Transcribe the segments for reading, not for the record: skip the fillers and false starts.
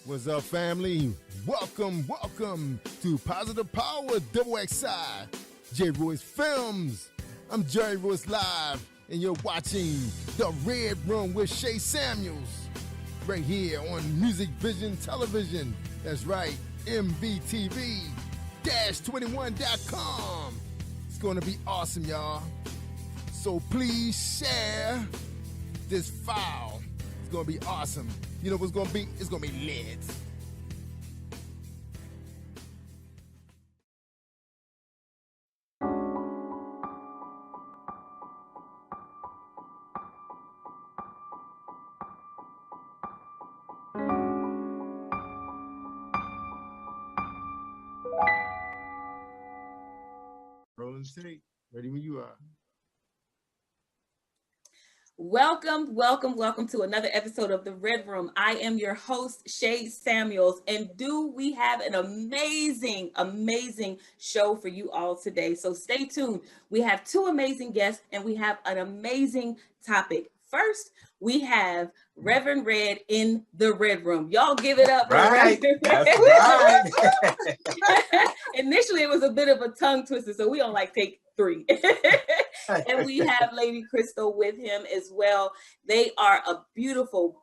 What's up, family? Welcome to Positive Power XXI, J. Royce Films. I'm Jerry Royce Live, and you're watching The Red Room with Shay Samuels, right here on Music Vision Television. That's right, MVTV-21.com. It's going to be awesome, y'all. So please share this file. It's going to be awesome. You know what's going to be? It's going to be lit. Rolling tape. Ready when you are. Welcome to another episode of The Red Room. I am your host, Shay Samuels, and we have an amazing show for you all today. So stay tuned. We have two amazing guests, and we have an amazing topic. First, we have Reverend Red in the Red Room. Y'all give it up. Right. That's right. Initially, it was a bit of a tongue twister, so we don't like take 3. And we have Lady Crystal with him as well. They are a beautiful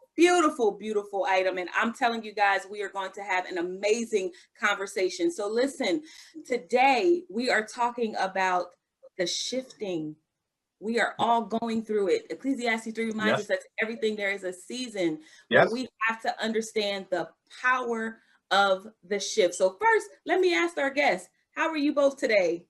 item. And I'm telling you guys, we are going to have an amazing conversation. So listen, today we are talking about the shifting. We are all going through it. Ecclesiastes 3 reminds us that everything there is a season. But we have to understand the power of the shift. So first, let me ask our guests, how are you both today?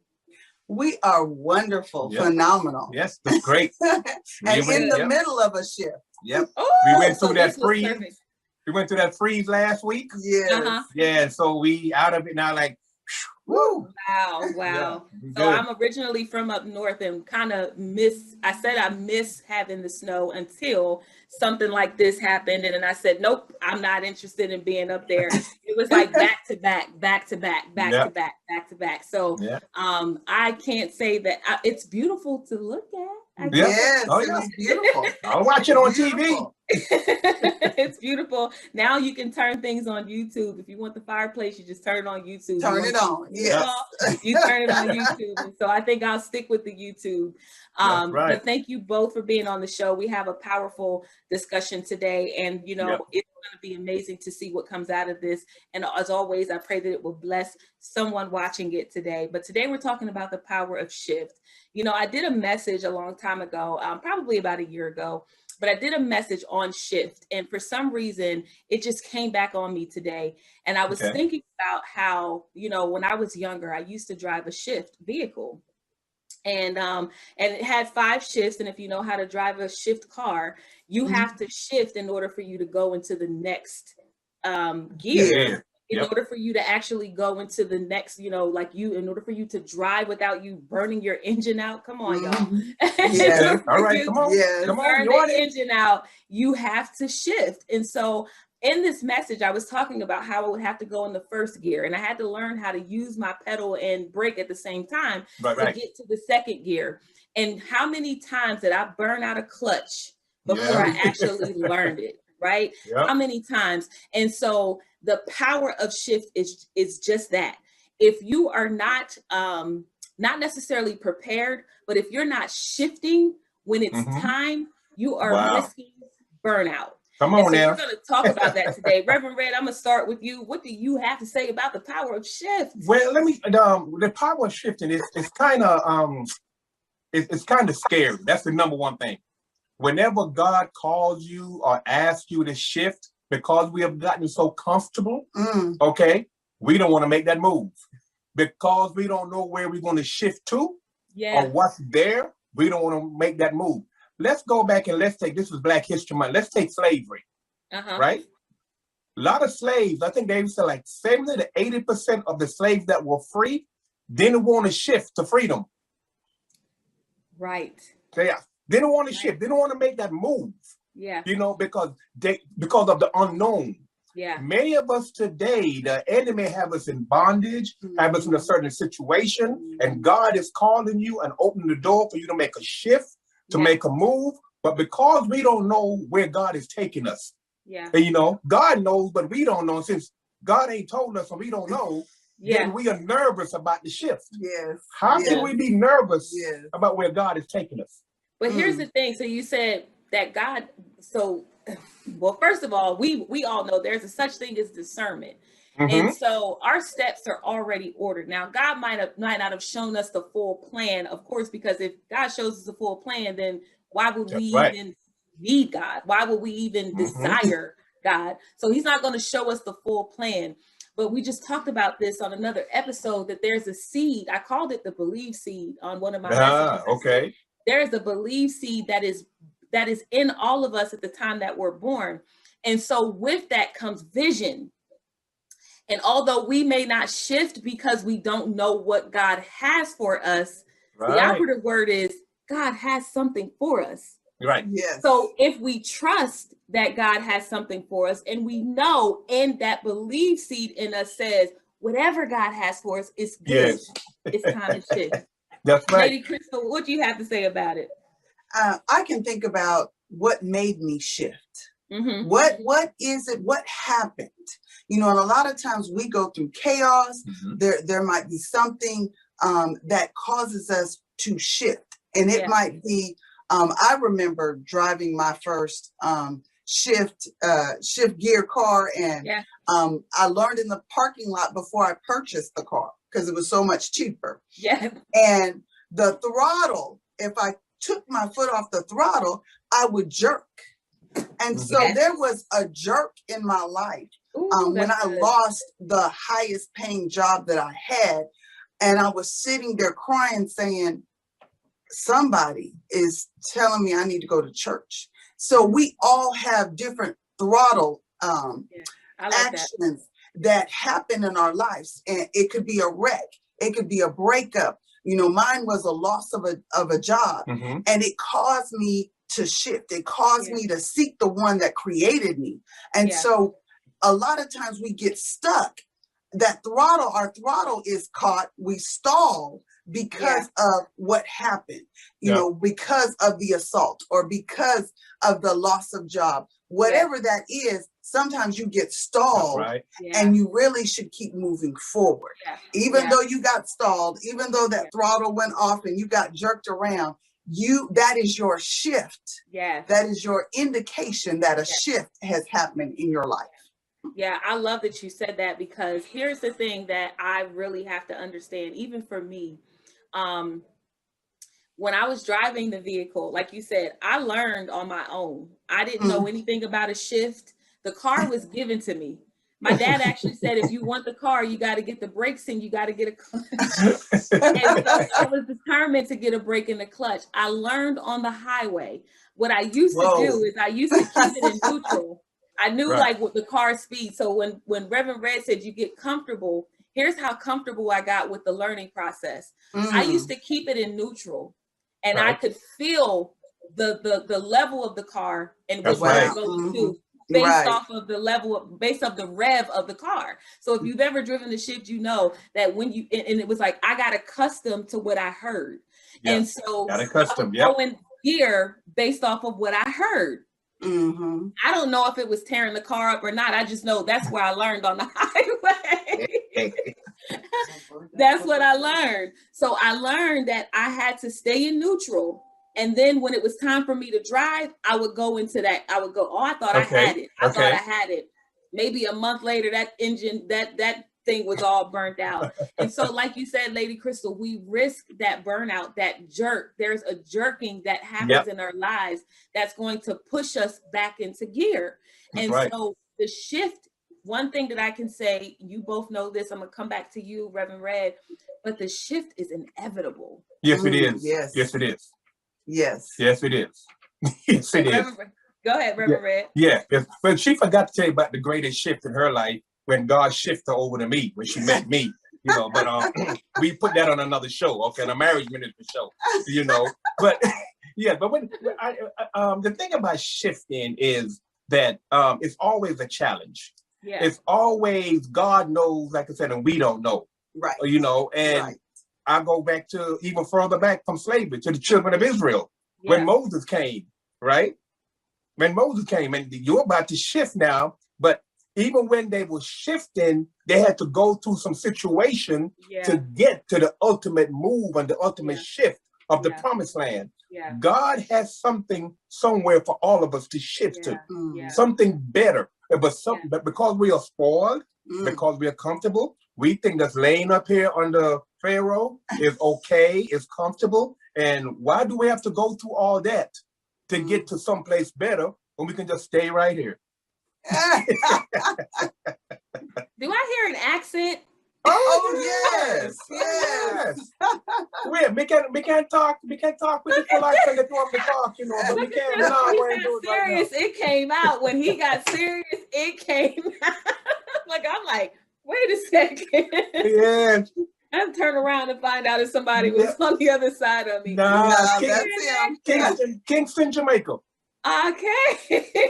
We are wonderful, phenomenal. Yes, that's great. And in the middle of a shift. Yep. Oh, we went through so that freeze. We went through that freeze last week. Yes. Yeah, so we out of it now, like, woo. Wow. Yeah, So I'm originally from up north and kind of miss having the snow until something like this happened. And then I said, nope, I'm not interested in being up there. It was like back to back. So I can't say that it's beautiful to look at. Yes, it's beautiful. I'll watch it on TV. It's beautiful. Now you can turn things on YouTube. If you want the fireplace, you just turn it on YouTube. Turn it on. Yes. You turn it on YouTube. And so I think I'll stick with the YouTube. But thank you both for being on the show. We have a powerful discussion today, and it's going to be amazing to see what comes out of this. And as always, I pray that it will bless someone watching it today. But today we're talking about the power of shift. I did a message a long time ago, probably about a year ago, but I did a message on shift. And for some reason, it just came back on me today. And I was thinking about how, when I was younger, I used to drive a shift vehicle. And it had 5 shifts. And if you know how to drive a shift car, you have to shift in order for you to go into the next gear. In order for you to actually go into the next, in order for you to drive without you burning your engine out. Come on, y'all. Yeah. All right, come on. Yes. Come on. Burn the engine out. You have to shift. And so in this message, I was talking about how I would have to go in the first gear, and I had to learn how to use my pedal and brake at the same time to get to the second gear. And how many times did I burn out a clutch before I actually learned it? Right? How many times? And so the power of shift is just that. If you are not necessarily prepared, but if you're not shifting when it's time, you are risking burnout. Come on now. We're going to talk about that today. Reverend Red, I'm going to start with you. What do you have to say about the power of shift? Well, the power of shifting is kind of it's kind of scary. That's the number one thing. Whenever God calls you or asks you to shift, because we have gotten so comfortable, we don't want to make that move. Because we don't know where we're going to shift to or what's there, we don't want to make that move. Let's go back and this was Black History Month. Let's take slavery, right? A lot of slaves, I think they said like 70 to 80% of the slaves that were free didn't want to shift to freedom. Right. So, they didn't want to shift. They didn't want to make that move. Yeah. Because of the unknown. Yeah. Many of us today, the enemy have us in bondage, have us in a certain situation, and God is calling you and opening the door for you to make a shift, to make a move. But because we don't know where God is taking us, Yeah. And, you know, God knows, but we don't know. Since God ain't told us and we don't know, then we are nervous about the shift. Yes. How can we be nervous about where God is taking us? But here's the thing. So you said that God, so, well, first of all, we all know there's a such thing as discernment. And so our steps are already ordered. Now, God might not have shown us the full plan, of course, because if God shows us the full plan, then why would we even need God? Why would we even desire God? So he's not going to show us the full plan. But we just talked about this on another episode, that there's a seed. I called it the believe seed on one of my messages. Okay. There's a believe seed that is in all of us at the time that we're born. And so with that comes vision. And although we may not shift because we don't know what God has for us, the operative word is God has something for us. Right. Yes. So if we trust that God has something for us, and we know, and that belief seed in us says, whatever God has for us is good. It's time to shift. That's right. Lady Crystal, what do you have to say about it? I can think about what made me shift. What is it? What happened? You know, and a lot of times we go through chaos. There might be something that causes us to shift. And it might be, I remember driving my first shift gear car, and I learned in the parking lot before I purchased the car because it was so much cheaper. And the throttle, if I took my foot off the throttle, I would jerk. And so there was a jerk in my life when I lost the highest paying job that I had. And I was sitting there crying, saying, somebody is telling me I need to go to church. So we all have different throttle actions that happen in our lives. And it could be a wreck. It could be a breakup. You know, mine was a loss of a job, and it caused me to shift. It caused me to seek the one that created me. And so a lot of times we get stuck. Our throttle is caught, we stall because of what happened, you know, because of the assault or because of the loss of job, whatever that is. Sometimes you get stalled and you really should keep moving forward. Even though you got stalled, even though that throttle went off and you got jerked around, that is your shift. That is your indication that a shift has happened in your life. Yeah, I love that you said that, because here's the thing that I really have to understand, even for me. When I was driving the vehicle, like you said, I learned on my own. I didn't know anything about a shift. The car was given to me. My dad actually said, if you want the car, you got to get the brakes in, you got to get a clutch. And so I was determined to get a brake and a clutch. I learned on the highway. What I used to do is I used to keep it in neutral. I knew like with the car speed. So when Reverend Red said you get comfortable, here's how comfortable I got with the learning process. I used to keep it in neutral, and I could feel the level of the car and what we're going to based off of the level, based off the rev of the car. So if you've ever driven the shift, you know that when you, and it was like, I got accustomed to what I heard. And so got accustomed, going gear based off of what I heard. I don't know if it was tearing the car up or not. I just know that's where I learned on the highway. That's what I learned. So I learned that I had to stay in neutral. And then when it was time for me to drive, I would go into that. I would go, oh, I thought I had it. I thought I had it. Maybe a month later, that engine, that thing was all burnt out. And so, like you said, Lady Crystal, we risk that burnout, that jerk. There's a jerking that happens in our lives that's going to push us back into gear. And so the shift, one thing that I can say, you both know this, I'm going to come back to you, Reverend Red, but the shift is inevitable. Yes, it is. Yes, it is. Yes. Yes, it is. Yes, it is. Go ahead, Reverend Red. Yeah, but she forgot to tell you about the greatest shift in her life when God shifted her over to me, when she met me, you know, but we put that on another show, okay, the marriage ministry show, you know, but yeah, but when the thing about shifting is that it's always a challenge. It's always, God knows, like I said, and we don't know, you know, and I go back to even further back from slavery to the children of Israel when Moses came, right? when Moses came, and you're about to shift now, but even when they were shifting, they had to go through some situation to get to the ultimate move and the ultimate shift of the promised land. God has something somewhere for all of us to shift to, something better. But because we are spoiled, because we are comfortable, we think that's laying up here under Pharaoh is okay, is comfortable. And why do we have to go through all that to get to someplace better when we can just stay right here? Do I hear an accent? Oh yes. We can't talk with the polite and the to talk, you know, but we can't do it right now. It came out when he got serious. It came out. I'm like, wait a second. Yeah. I'm turning around and find out if somebody was on the other side of me. Nah, that's him. Kingston, Jamaica. Okay.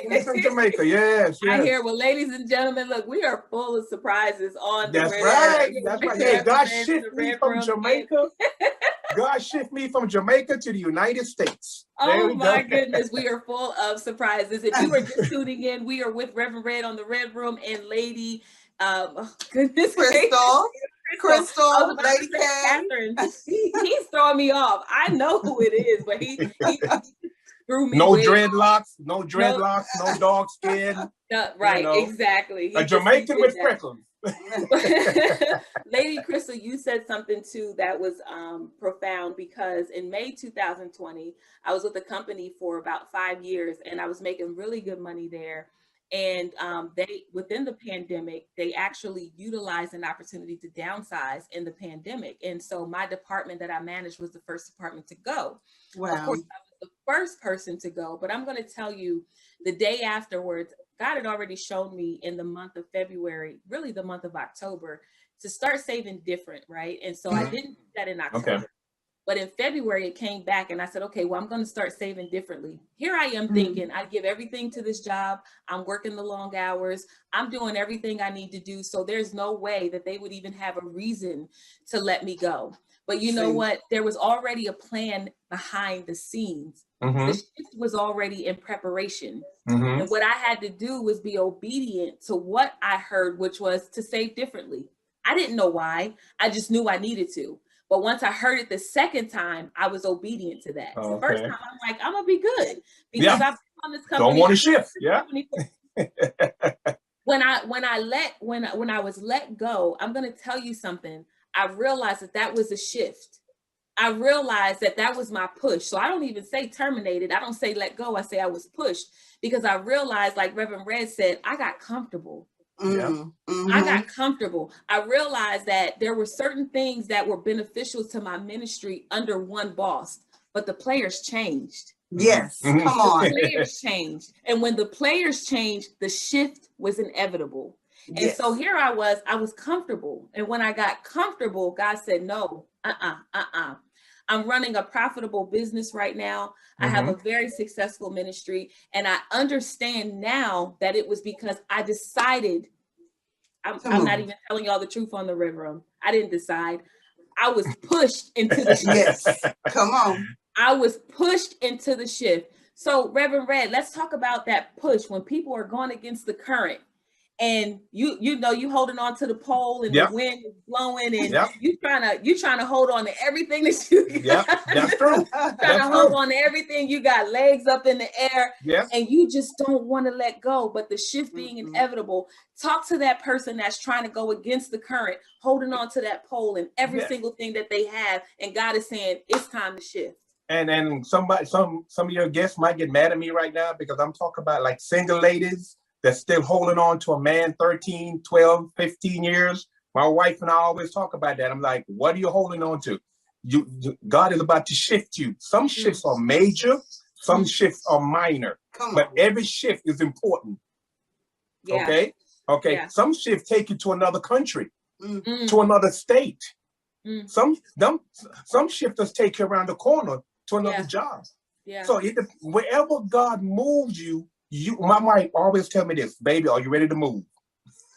Kingston, Jamaica, yes. I hear, well, ladies and gentlemen, look, we are full of surprises on the That's red. Right. That's right. Hey, God shift me from Jamaica. God shift me from Jamaica to the United States. Oh my goodness, we are full of surprises. If you are just tuning in, we are with Reverend Red on the Red Room and Lady, goodness, Crystal, Lady Catherine. He's throwing me off. I know who it is, but he threw me. No dreadlocks, no dog skin. Right, exactly. A Jamaican with freckles. Lady Crystal, you said something too that was profound, because in May 2020, I was with the company for about 5 years and I was making really good money there. And they, within the pandemic, they actually utilized an opportunity to downsize in the pandemic. And so my department that I managed was the first department to go. Wow. Of course, I was the first person to go, but I'm going to tell you, the day afterwards, God had already shown me in the month of February, really the month of October, to start saving different, right? And so I didn't do that in October. Okay. But in February, it came back and I said, okay, well, I'm going to start saving differently. Here I am thinking, I give everything to this job. I'm working the long hours. I'm doing everything I need to do. So there's no way that they would even have a reason to let me go. But you know what? There was already a plan behind the scenes. The shift was already in preparation. And what I had to do was be obedient to what I heard, which was to save differently. I didn't know why. I just knew I needed to. But once I heard it the second time, I was obedient to that. The first time, I'm like, I'm gonna be good because I've been on this company. Don't want to shift. Yeah. When I was let go, I'm gonna tell you something. I realized that was a shift. I realized that was my push. So I don't even say terminated. I don't say let go. I say I was pushed, because I realized, like Reverend Red said, I got comfortable. I got comfortable. I realized that there were certain things that were beneficial to my ministry under one boss, but the players changed. Yes, come on. The players changed. And when the players changed, the shift was inevitable. And so here I was comfortable. And when I got comfortable, God said, no, I'm running a profitable business right now. I have a very successful ministry. And I understand now that it was because I decided, I'm not even telling y'all the truth on the Red Room. I didn't decide. I was pushed into the shift. Yes, come on. I was pushed into the shift. So Reverend Red, let's talk about that push when people are going against the current. And you know you holding on to the pole and the wind is blowing and you trying to hold on to everything that you got. That's true. Trying to hold on to everything. You got legs up in the air and you just don't want to let go. But the shift being inevitable, talk to that person that's trying to go against the current, holding on to that pole and every single thing that they have. And God is saying it's time to shift. And some of your guests might get mad at me right now because I'm talking about like single ladies that's still holding on to a man 13, 12, 15 years. My wife and I always talk about that. I'm like, what are you holding on to? God is about to shift you. Some shifts are major, some shifts are minor, but every shift is important. Okay. Some shifts take you to another country, to another state. Some shifters take you around the corner to another job. So wherever God moves you, my wife always tell me this, baby, are you ready to move?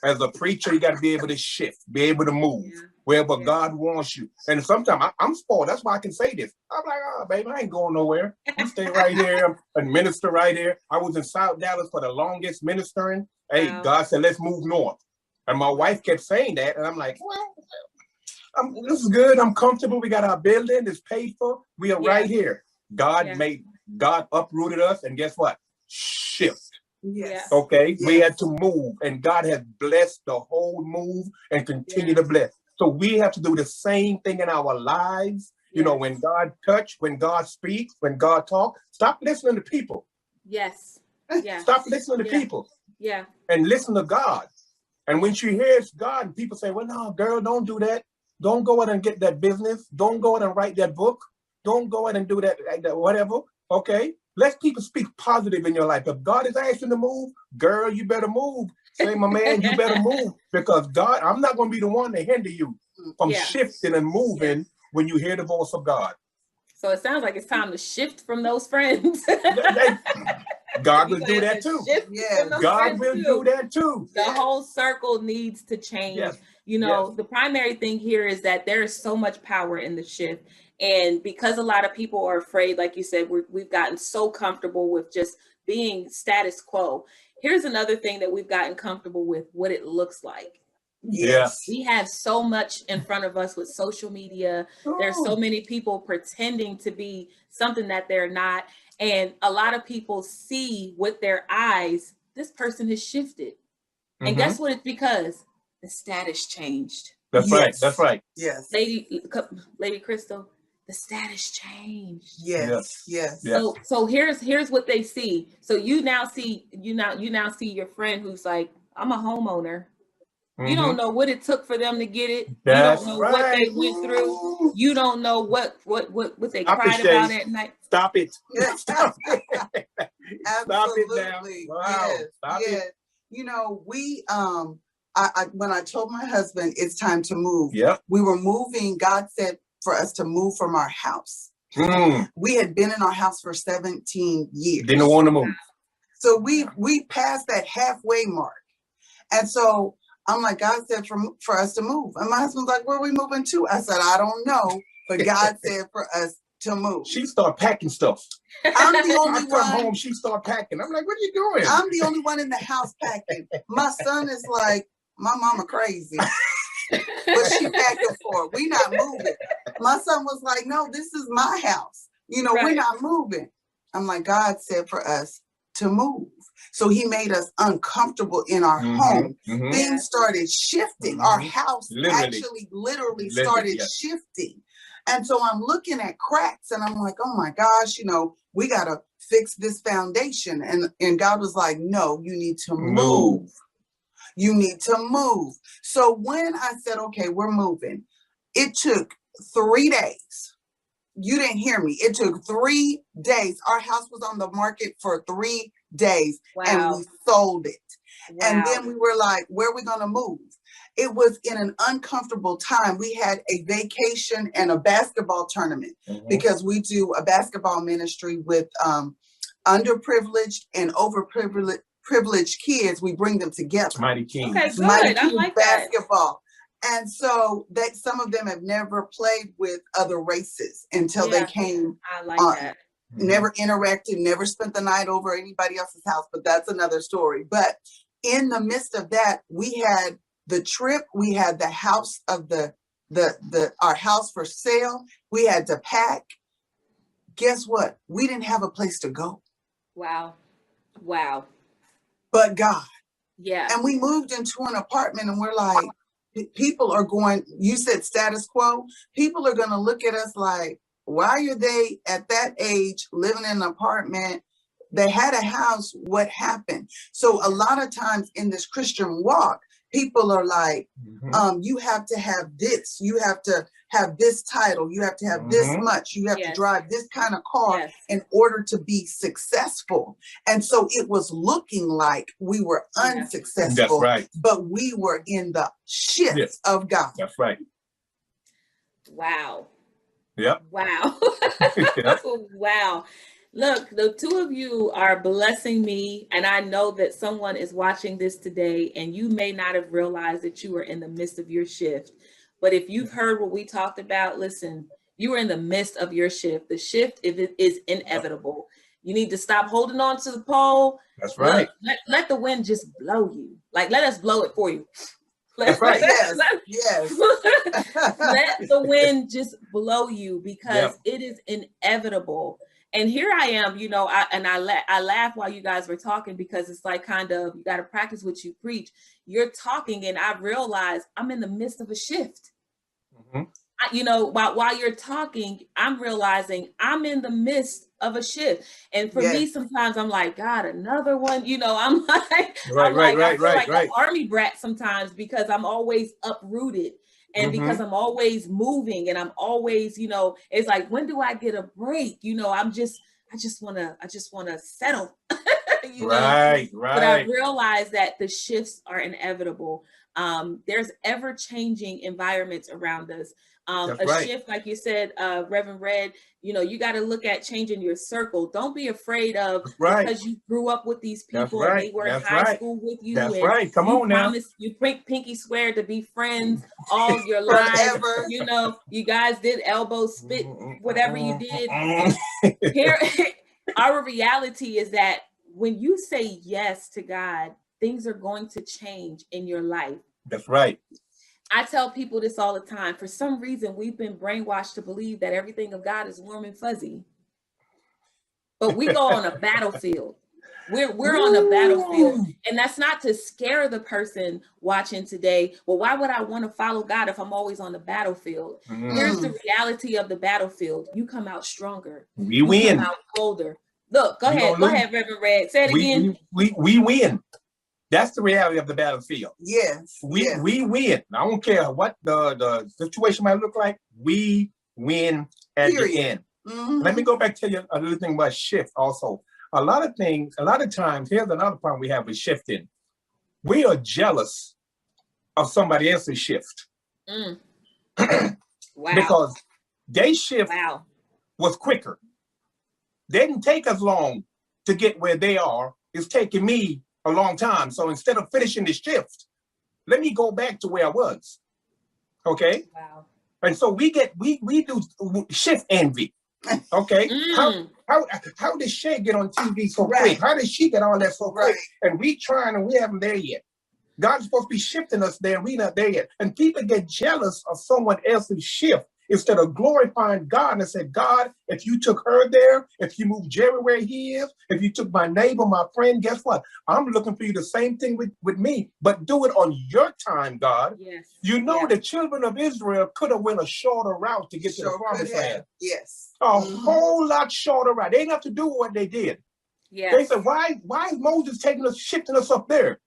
As a preacher, you got to be able to shift, be able to move. wherever God wants you. And sometimes I'm spoiled. That's why I can say this. I'm like, oh, baby, I ain't going nowhere. I'm staying right here and minister right here. I was in South Dallas for the longest ministering. Hey, wow. God said, let's move north. And my wife kept saying that. And I'm like, well, this is good. I'm comfortable. We got our building. It's paid for. We are right here. God uprooted us. And guess what? Shift. Yes. Okay. Yes. We had to move. And God has blessed the whole move and continue to bless. So we have to do the same thing in our lives. You know, when God touch, when God speaks, when God talks, stop listening to people. Yes. Yeah. Stop listening to people. Yeah. And listen to God. And when she hears God, people say, well, no, girl, don't do that. Don't go out and get that business. Don't go out and write that book. Don't go out and do that, whatever. Okay. Let people speak positive in your life. If God is asking to move, girl, you better move. Say, my man, you better move. Because God, I'm not going to be the one to hinder you from shifting and moving when you hear the voice of God. So it sounds like it's time to shift from those friends. God will do that too. Yeah, God will do that too. The whole circle needs to change. Yes. You know, the primary thing here is that there is so much power in the shift. And because a lot of people are afraid, like you said, we've gotten so comfortable with just being status quo. Here's another thing that we've gotten comfortable with, what it looks like. Yes. We have so much in front of us with social media. There's so many people pretending to be something that they're not. And a lot of people see with their eyes, this person has shifted. And guess what? It's because the status changed. That's right. That's right. Yes. Lady Crystal, the status changed. Yes. So here's what they see. So you now see your friend who's like, I'm a homeowner. You don't know what it took for them to get it. That's you don't know what they went through. You don't know what they cried about at night. Stop it. Stop it. Absolutely. Stop it now. Wow. Stop it. You know, we when I told my husband it's time to move, we were moving. God said for us to move from our house. We had been in our house for 17 years. Didn't want to move. So we passed that halfway mark. And so I'm like, God said for us to move. And my husband's like, where are we moving to? I said, I don't know. But God said for us to move. She started packing stuff. I'm the only one. I come home, she started packing. I'm like, what are you doing? I'm the only one in the house packing. My son is like, my mama crazy. What she packing for? We not moving. My son was like, no, this is my house. You know, we're not moving. I'm like, God said for us to move. So he made us uncomfortable in our home. Things started shifting. Our house literally started shifting. And so I'm looking at cracks and I'm like, oh my gosh, you know, we got to fix this foundation. And God was like, no, you need to move. You need to move. So when I said, okay, we're moving, it took 3 days. You didn't hear me. It took 3 days. Our house was on the market for 3 days and we sold it. And then we were like, where are we going to move? It was in an uncomfortable time. We had a vacation and a basketball tournament because we do a basketball ministry with underprivileged and overprivileged kids. We bring them together. Mighty King. Okay, good. Mighty King I like basketball. And so some of them have never played with other races until they came. I like that. Never interacted, never spent the night over anybody else's house, but that's another story. But in the midst of that, we had the trip, we had the house of our house for sale. We had to pack. Guess what? We didn't have a place to go. Wow. But God. Yeah. And we moved into an apartment and we're like, people are going, you said status quo. People are going to look at us like, why are they at that age living in an apartment? They had a house. What happened? So a lot of times in this Christian walk, people are like, you have to have this. You have to have this title. You have to have this much. You have to drive this kind of car in order to be successful. And so it was looking like we were unsuccessful. That's right. But we were in the shift of God. That's right. Wow. Yep. Wow. Wow. Look, the two of you are blessing me, and I know that someone is watching this today, and you may not have realized that you were in the midst of your shift, But if you've heard what we talked about, listen, you are in the midst of your shift. The shift is inevitable. You need to stop holding on to the pole. That's right. Let the wind just blow you. Like, let us blow it for you. That's right. Yes. Let the wind just blow you, because it is inevitable. And here I am, you know, I laugh while you guys were talking, because it's like, kind of, you got to practice what you preach. You're talking, and I realize I'm in the midst of a shift. Mm-hmm. You know, while you're talking, I'm realizing I'm in the midst of a shift. And for me, sometimes I'm like, God, another one. You know, I'm like, I feel like an army brat sometimes, because I'm always uprooted. And because I'm always moving, and I'm always, you know, it's like, when do I get a break? You know, I just want to settle. you know? But I realize that the shifts are inevitable. There's ever changing environments around us. Shift, like you said, Reverend Red, you know, you got to look at changing your circle. Don't be afraid of, because you grew up with these people and they were in high school with you. Come on now. You pinky swear to be friends all your life. You know, you guys did elbow spit, whatever you did. Here, our reality is that when you say yes to God, things are going to change in your life. That's right. I tell people this all the time. For some reason, we've been brainwashed to believe that everything of God is warm and fuzzy. But we go on a battlefield. We're on a battlefield. And that's not to scare the person watching today. Well, why would I want to follow God if I'm always on the battlefield? Here's the reality of the battlefield. You come out stronger. We win. Come out bolder. Look, go ahead, Reverend Red. Say it again. We win. That's the reality of the battlefild. Yes. We win. I don't care what the situation might look like. We win at the end. Let me go back to you a little thing about shift also. A lot of times, here's another problem we have with shifting. We are jealous of somebody else's shift. Wow. Because their shift was quicker. They didn't take as long to get where they are. It's taking me a long time. So instead of finishing the shift, let me go back to where I was. Okay. Wow. And so we do shift envy. Okay. How did Shay get on TV so quick? How did she get all that so quick? And we trying, and we haven't there yet. God's supposed to be shifting us there, and we're not there yet. And people get jealous of someone else's shift instead of glorifying God and say, God, if you took her there, if you moved Jerry where he is, if you took my neighbor, my friend, guess what? I'm looking for you the same thing with me, but do it on your time, God. Yes. You know, the children of Israel could have went a shorter route to get to the promised land. Yes. A whole lot shorter route. They didn't have to do what they did. Yes. They said, why is Moses shifting us up there?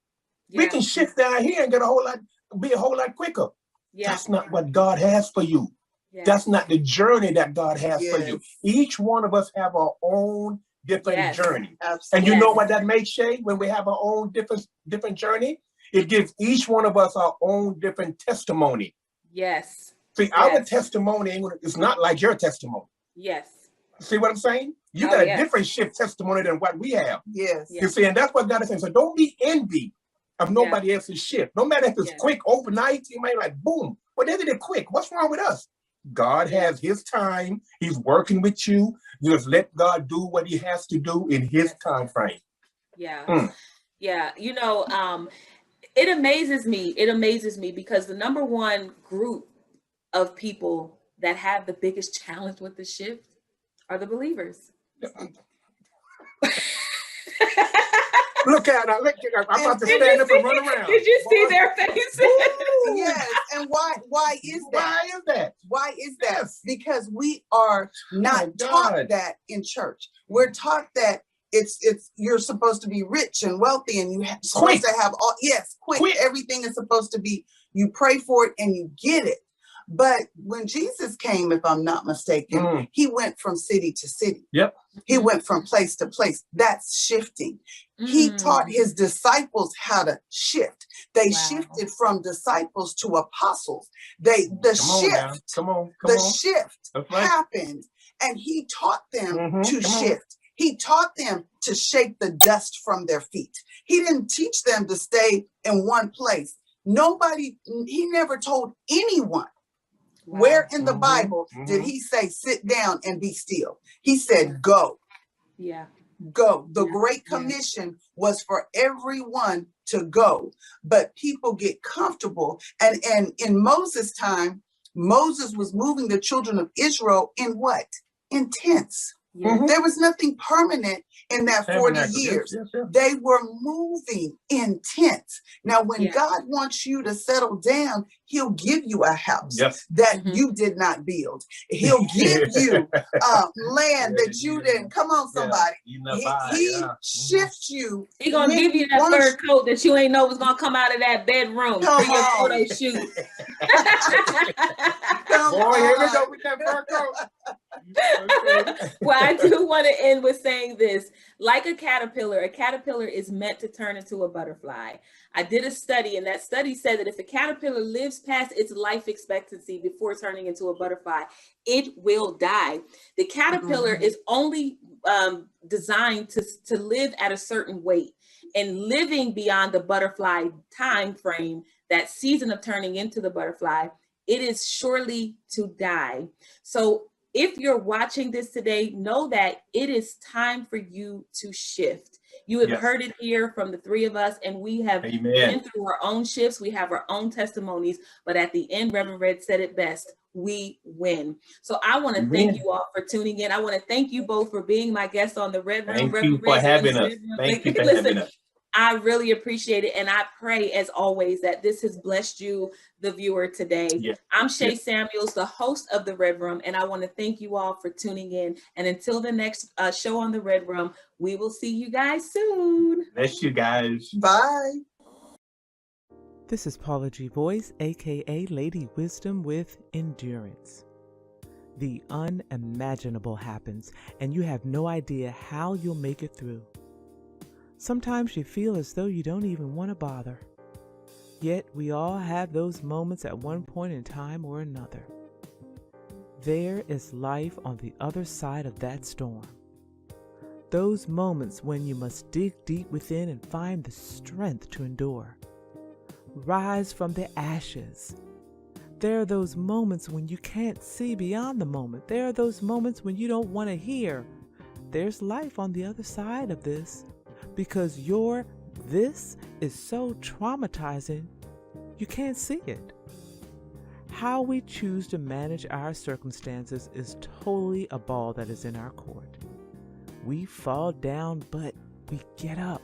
Yeah. We can shift down here and be a whole lot quicker. Yeah. That's not what God has for you. Yes. That's not the journey that God has for you. Each one of us have our own different journey. Absolutely. And you know what that makes, Shay? When we have our own different journey, it gives each one of us our own different testimony. Yes. See, our testimony is not like your testimony. Yes. See what I'm saying? You got a different shift testimony than what we have. Yes. You see, and that's what God is saying. So don't be envy of nobody else's shift. No matter if it's quick overnight, you might like, boom. But they did it quick. What's wrong with us? God has his time. He's working with you. You just let God do what he has to do in his time frame. Yeah. Yeah. You know, it amazes me. It amazes me because the number one group of people that have the biggest challenge with the shift are the believers. Look at her. I'm about to stand up and run around. Did you see their faces? Yes. And why is that? Why is that? Why is that? Yes. Because we are not taught that in church. We're taught that it's you're supposed to be rich and wealthy and you're supposed to have all quick. Everything is supposed to be, you pray for it and you get it. But when Jesus came, if I'm not mistaken, he went from city to city. Yep. He went from place to place. That's shifting. He taught his disciples how to shift. They shifted from disciples to apostles. The shift happened, and he taught them to shift. He taught them to shake the dust from their feet. He didn't teach them to stay in one place. He never told anyone Wow. Where in the Bible did he say, sit down and be still? He said, go. Yeah. Go. The Great Commission was for everyone to go, but people get comfortable. And in Moses' time, Moses was moving the children of Israel in what? In tents. There was nothing permanent in that 40 years. They were moving in tents. Now, when God wants you to settle down, he'll give you a house that you did not build. He'll give you land that you didn't. Come on, somebody. He shifts you. He's going to give you that fur coat that you ain't know was going to come out of that bedroom for your photo shoot. Boy, here we go with that fur coat. Well, I do want to end with saying this. Like a caterpillar is meant to turn into a butterfly. I did a study, and that study said that if a caterpillar lives past its life expectancy before turning into a butterfly, it will die. The caterpillar is only designed to live at a certain weight, and living beyond the butterfly time frame, that season of turning into the butterfly, it is surely to die. So if you're watching this today, know that it is time for you to shift. You have heard it here from the three of us, and we have been through our own shifts. We have our own testimonies, but at the end, Reverend Red said it best: we win. So I want to thank you all for tuning in. I want to thank you both for being my guests on the Red Room. Thank you for having us. Thank you for having us. I really appreciate it. And I pray, as always, that this has blessed you, the viewer, today. I'm Shay Samuels, the host of the Red Room, and I want to thank you all for tuning in. And until the next show on the Red Room, we will see you guys soon. Bless you guys. Bye. This is Paula G. Boyce, aka Lady Wisdom with Endurance. The unimaginable happens, and you have no idea how you'll make it through. Sometimes you feel as though you don't even want to bother. Yet we all have those moments at one point in time or another. There is life on the other side of that storm. Those moments when you must dig deep within and find the strength to endure. Rise from the ashes. There are those moments when you can't see beyond the moment. There are those moments when you don't want to hear. There's life on the other side of this. Because this is so traumatizing, you can't see it. How we choose to manage our circumstances is totally a ball that is in our court. We fall down, but we get up.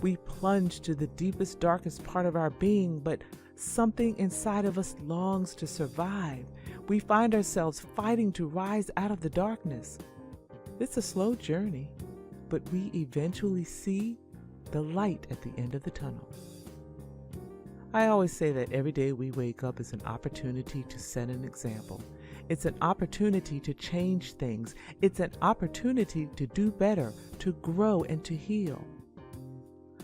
We plunge to the deepest, darkest part of our being, but something inside of us longs to survive. We find ourselves fighting to rise out of the darkness. It's a slow journey, but we eventually see the light at the end of the tunnel. I always say that every day we wake up is an opportunity to set an example. It's an opportunity to change things. It's an opportunity to do better, to grow, and to heal.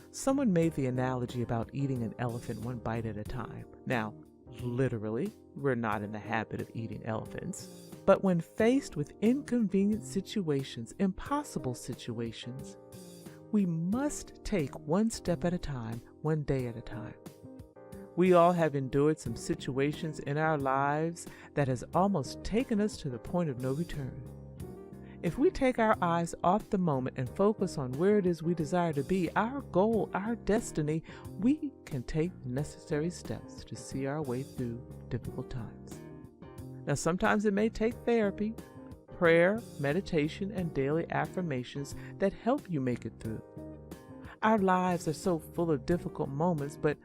Someone made the analogy about eating an elephant one bite at a time. Now, literally, we're not in the habit of eating elephants. But when faced with inconvenient situations, impossible situations, we must take one step at a time, one day at a time. We all have endured some situations in our lives that has almost taken us to the point of no return. If we take our eyes off the moment and focus on where it is we desire to be, our goal, our destiny, we can take necessary steps to see our way through difficult times. Now, sometimes it may take therapy, prayer, meditation, and daily affirmations that help you make it through. Our lives are so full of difficult moments, but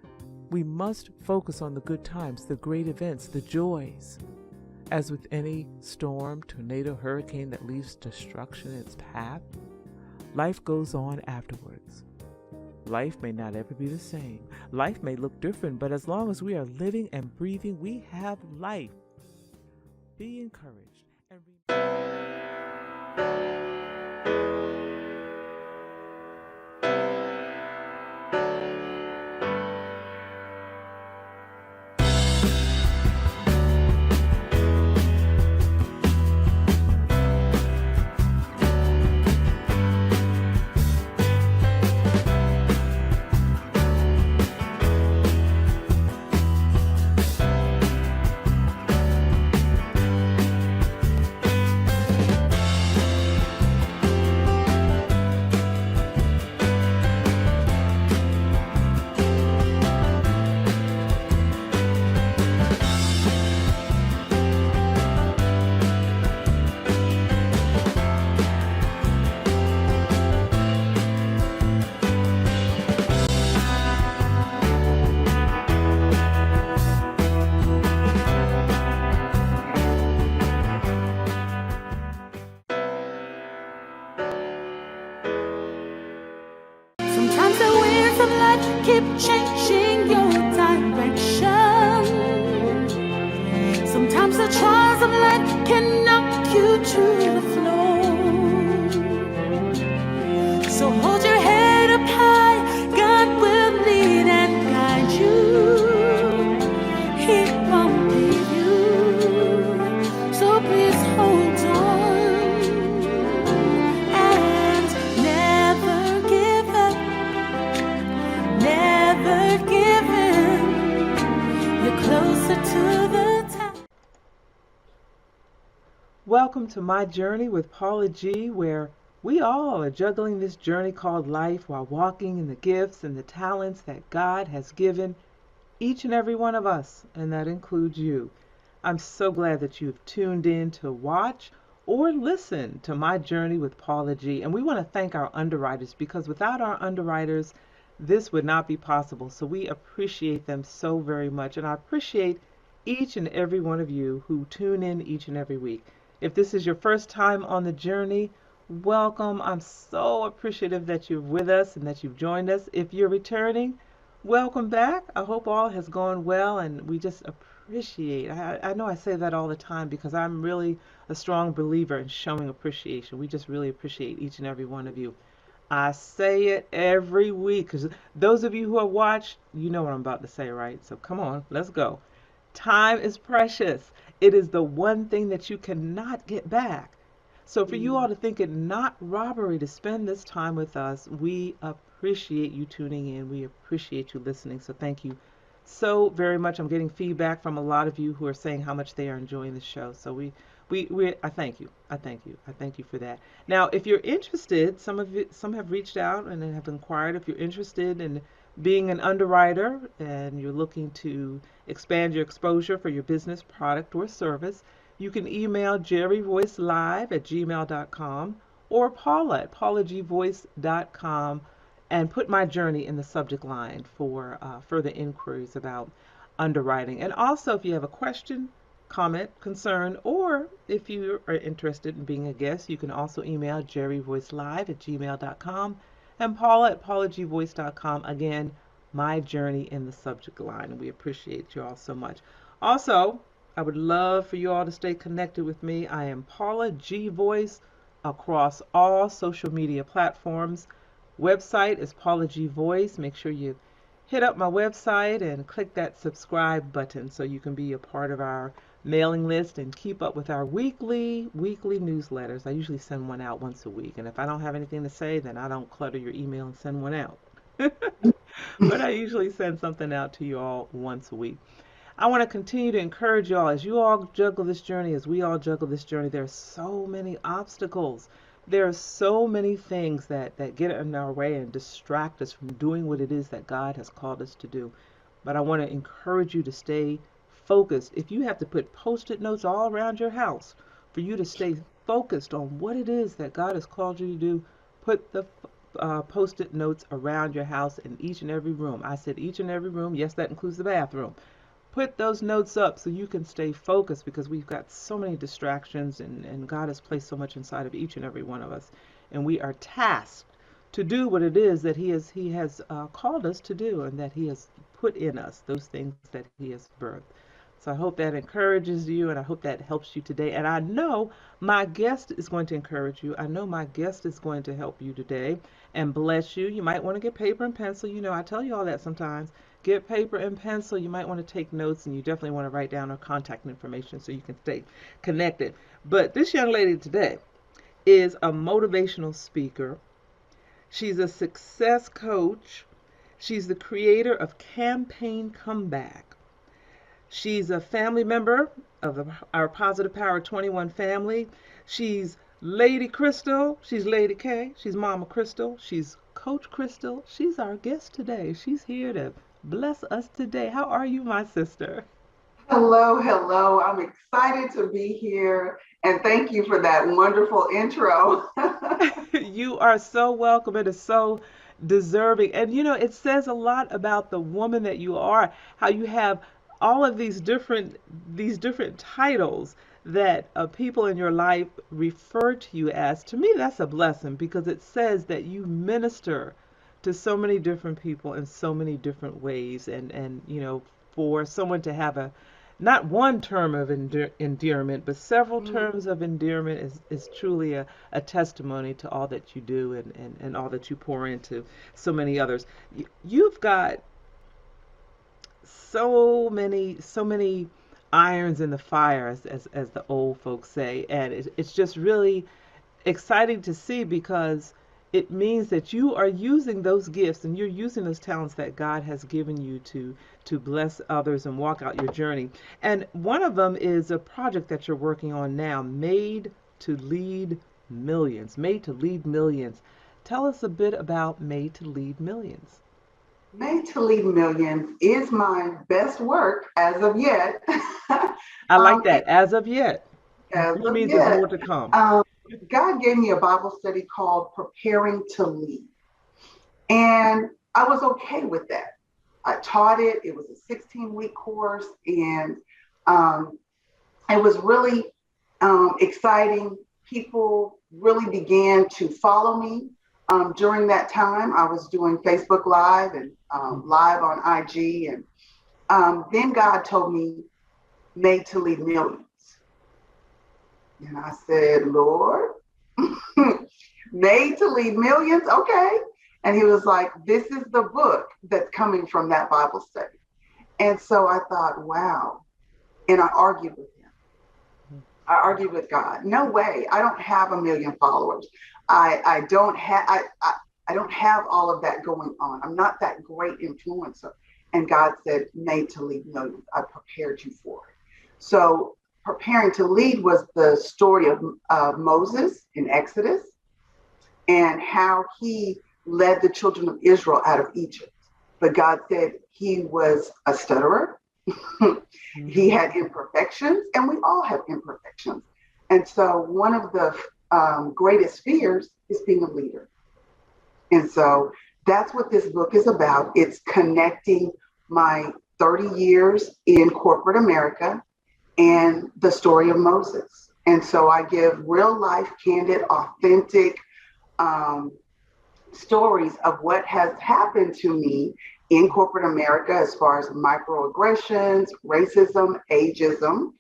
we must focus on the good times, the great events, the joys. As with any storm, tornado, hurricane that leaves destruction in its path, life goes on afterwards. Life may not ever be the same. Life may look different, but as long as we are living and breathing, we have life. Be encouraged and changing your direction. Sometimes the trials of life can knock you to the floor. So hold your head up high, God will lead and guide you. He won't leave you, so please hold on and never give up, never give in. You're closer to the top. Welcome to My Journey with Paula G, where we all are juggling this journey called life while walking in the gifts and the talents that God has given each and every one of us, and that includes you. I'm so glad that you've tuned in to watch or listen to My Journey with Paula G. And we want to thank our underwriters, because without our underwriters, this would not be possible. So we appreciate them so very much. And I appreciate each and every one of you who tune in each and every week. If this is your first time on the journey, welcome. I'm so appreciative that you're with us and that you've joined us. If you're returning, welcome back. I hope all has gone well, and we just appreciate. I know I say that all the time because I'm really a strong believer in showing appreciation. We just really appreciate each and every one of you. I say it every week because those of you who have watched, you know what I'm about to say, right? So come on, let's go. Time is precious. It is the one thing that you cannot get back. So for you all to think it not robbery to spend this time with us, we appreciate you tuning in. We appreciate you listening. So thank you so very much. I'm getting feedback from a lot of you who are saying how much they are enjoying the show. So I thank you. I thank you. I thank you for that. Now, if you're interested, some have reached out and have inquired. If you're interested in being an underwriter and you're looking to expand your exposure for your business, product, or service, you can email jerryvoicelive@gmail.com or paula@paulagvoice.com and put My Journey in the subject line for further inquiries about underwriting. And also, if you have a question, comment, concern, or if you are interested in being a guest, you can also email jerryvoicelive@gmail.com and paula@paulagvoice.com. Again, My Journey in the subject line. And we appreciate you all so much. Also, I would love for you all to stay connected with me. I am Paula G Voice across all social media platforms. Website is Paula G Voice. Make sure you hit up my website and click that subscribe button so you can be a part of our mailing list and keep up with our weekly newsletters. I usually send one out once a week, and if I don't have anything to say, then I don't clutter your email and send one out. But I usually send something out to you all once a week. I want to continue to encourage you all as you all juggle this journey, as we all juggle this journey. There are so many obstacles. There are so many things that get in our way and distract us from doing what it is that God has called us to do. But I want to encourage you to stay focused. If you have to put Post-it notes all around your house for you to stay focused on what it is that God has called you to do, put the Post-it notes around your house in each and every room. I said each and every room. Yes, that includes the bathroom. Put those notes up so you can stay focused, because we've got so many distractions, and God has placed so much inside of each and every one of us. And we are tasked to do what it is that He has called us to do, and that He has put in us, those things that He has birthed. So I hope that encourages you, and I hope that helps you today. And I know my guest is going to encourage you. I know my guest is going to help you today and bless you. You might want to get paper and pencil. You know, I tell you all that sometimes. Get paper and pencil. You might want to take notes, and you definitely want to write down her contact information so you can stay connected. But this young lady today is a motivational speaker. She's a success coach. She's the creator of Campaign Comeback. She's a family member of our Positive Power 21 family. She's Lady Crystal. She's Lady K. She's Mama Crystal. She's Coach Crystal. She's our guest today. She's here to bless us today. How are you, my sister? Hello, hello. I'm excited to be here, and thank you for that wonderful intro. You are so welcome. It is so deserving. And you know, it says a lot about the woman that you are, how you have all of these different titles that people in your life refer to you as. To me, that's a blessing, because it says that you minister to so many different people in so many different ways. And for someone to have not one term of endearment, but several terms of endearment is truly a testimony to all that you do and all that you pour into so many others. You've got so many irons in the fire, as the old folks say, and it's just really exciting to see, because it means that you are using those gifts and you're using those talents that God has given you to bless others and walk out your journey. And one of them is a project that you're working on now, Made to Lead Millions. Made to Lead Millions. Tell us a bit about Made to Lead Millions. Made to Lead Millions is my best work as of yet. I like that, as of yet. As Which of means yet. there's more to come. God gave me a Bible study called Preparing to Lead. And I was okay with that. I taught it. It was a 16-week course. And it was really exciting. People really began to follow me. During that time, I was doing Facebook Live and live on IG. And then God told me, Made to Lead Millions. And I said, Lord, Made to Lead Millions? Okay. And he was like, this is the book that's coming from that Bible study. And so I thought, wow. And I argued with him. I argued with God. No way. I don't have 1 million followers. I don't have all of that going on. I'm not that great influencer. And God said, Made to Lead Millions. I prepared you for it. So Preparing to Lead was the story of Moses in Exodus and how he led the children of Israel out of Egypt. But God said he was a stutterer. He had imperfections, and we all have imperfections. And so one of the greatest fears is being a leader. And so that's what this book is about. It's connecting my 30 years in corporate America and the story of Moses. And so I give real life, candid, authentic stories of what has happened to me in corporate America as far as microaggressions, racism, ageism,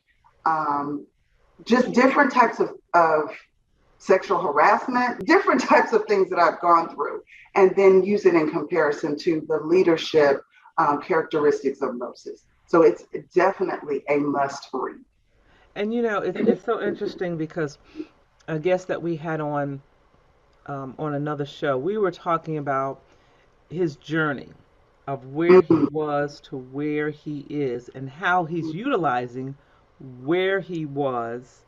just different types of sexual harassment, different types of things that I've gone through, and then use it in comparison to the leadership characteristics of Moses. So it's definitely a must read. And it's so interesting because a guest that we had on another show, we were talking about his journey of where he was to where he is and how he's utilizing where he was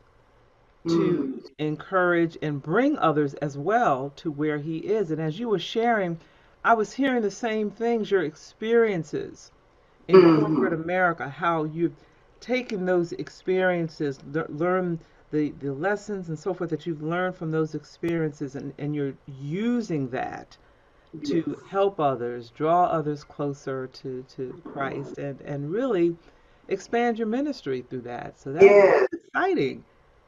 to encourage and bring others as well to where he is. And as you were sharing, I was hearing the same things, your experiences in corporate America, how you've taken those experiences, learned the lessons and so forth that you've learned from those experiences, and you're using that to help others, draw others closer to Christ, and really expand your ministry through that. So that's exciting.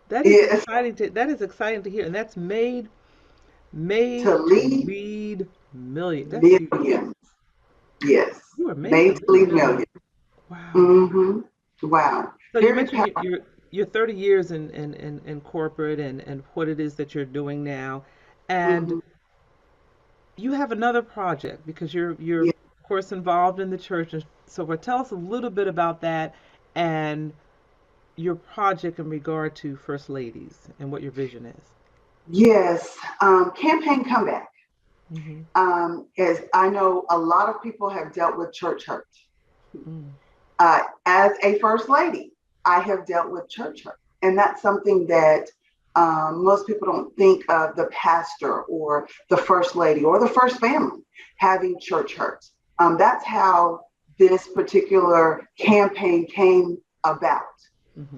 That is exciting to hear, and that's made to lead millions. That's millions. Yes. You are made to lead millions. Wow. Wow. So you mentioned your 30 years in corporate and what it is that you're doing now, and you have another project because you're of course involved in the church and so forth. Tell us a little bit about that and your project in regard to First Ladies and what your vision is. Yes, Campaign Comeback. As I know, a lot of people have dealt with church hurt. As a First Lady, I have dealt with church hurt. And that's something that most people don't think of, the pastor or the First Lady or the First Family having church hurt. That's how this particular campaign came about.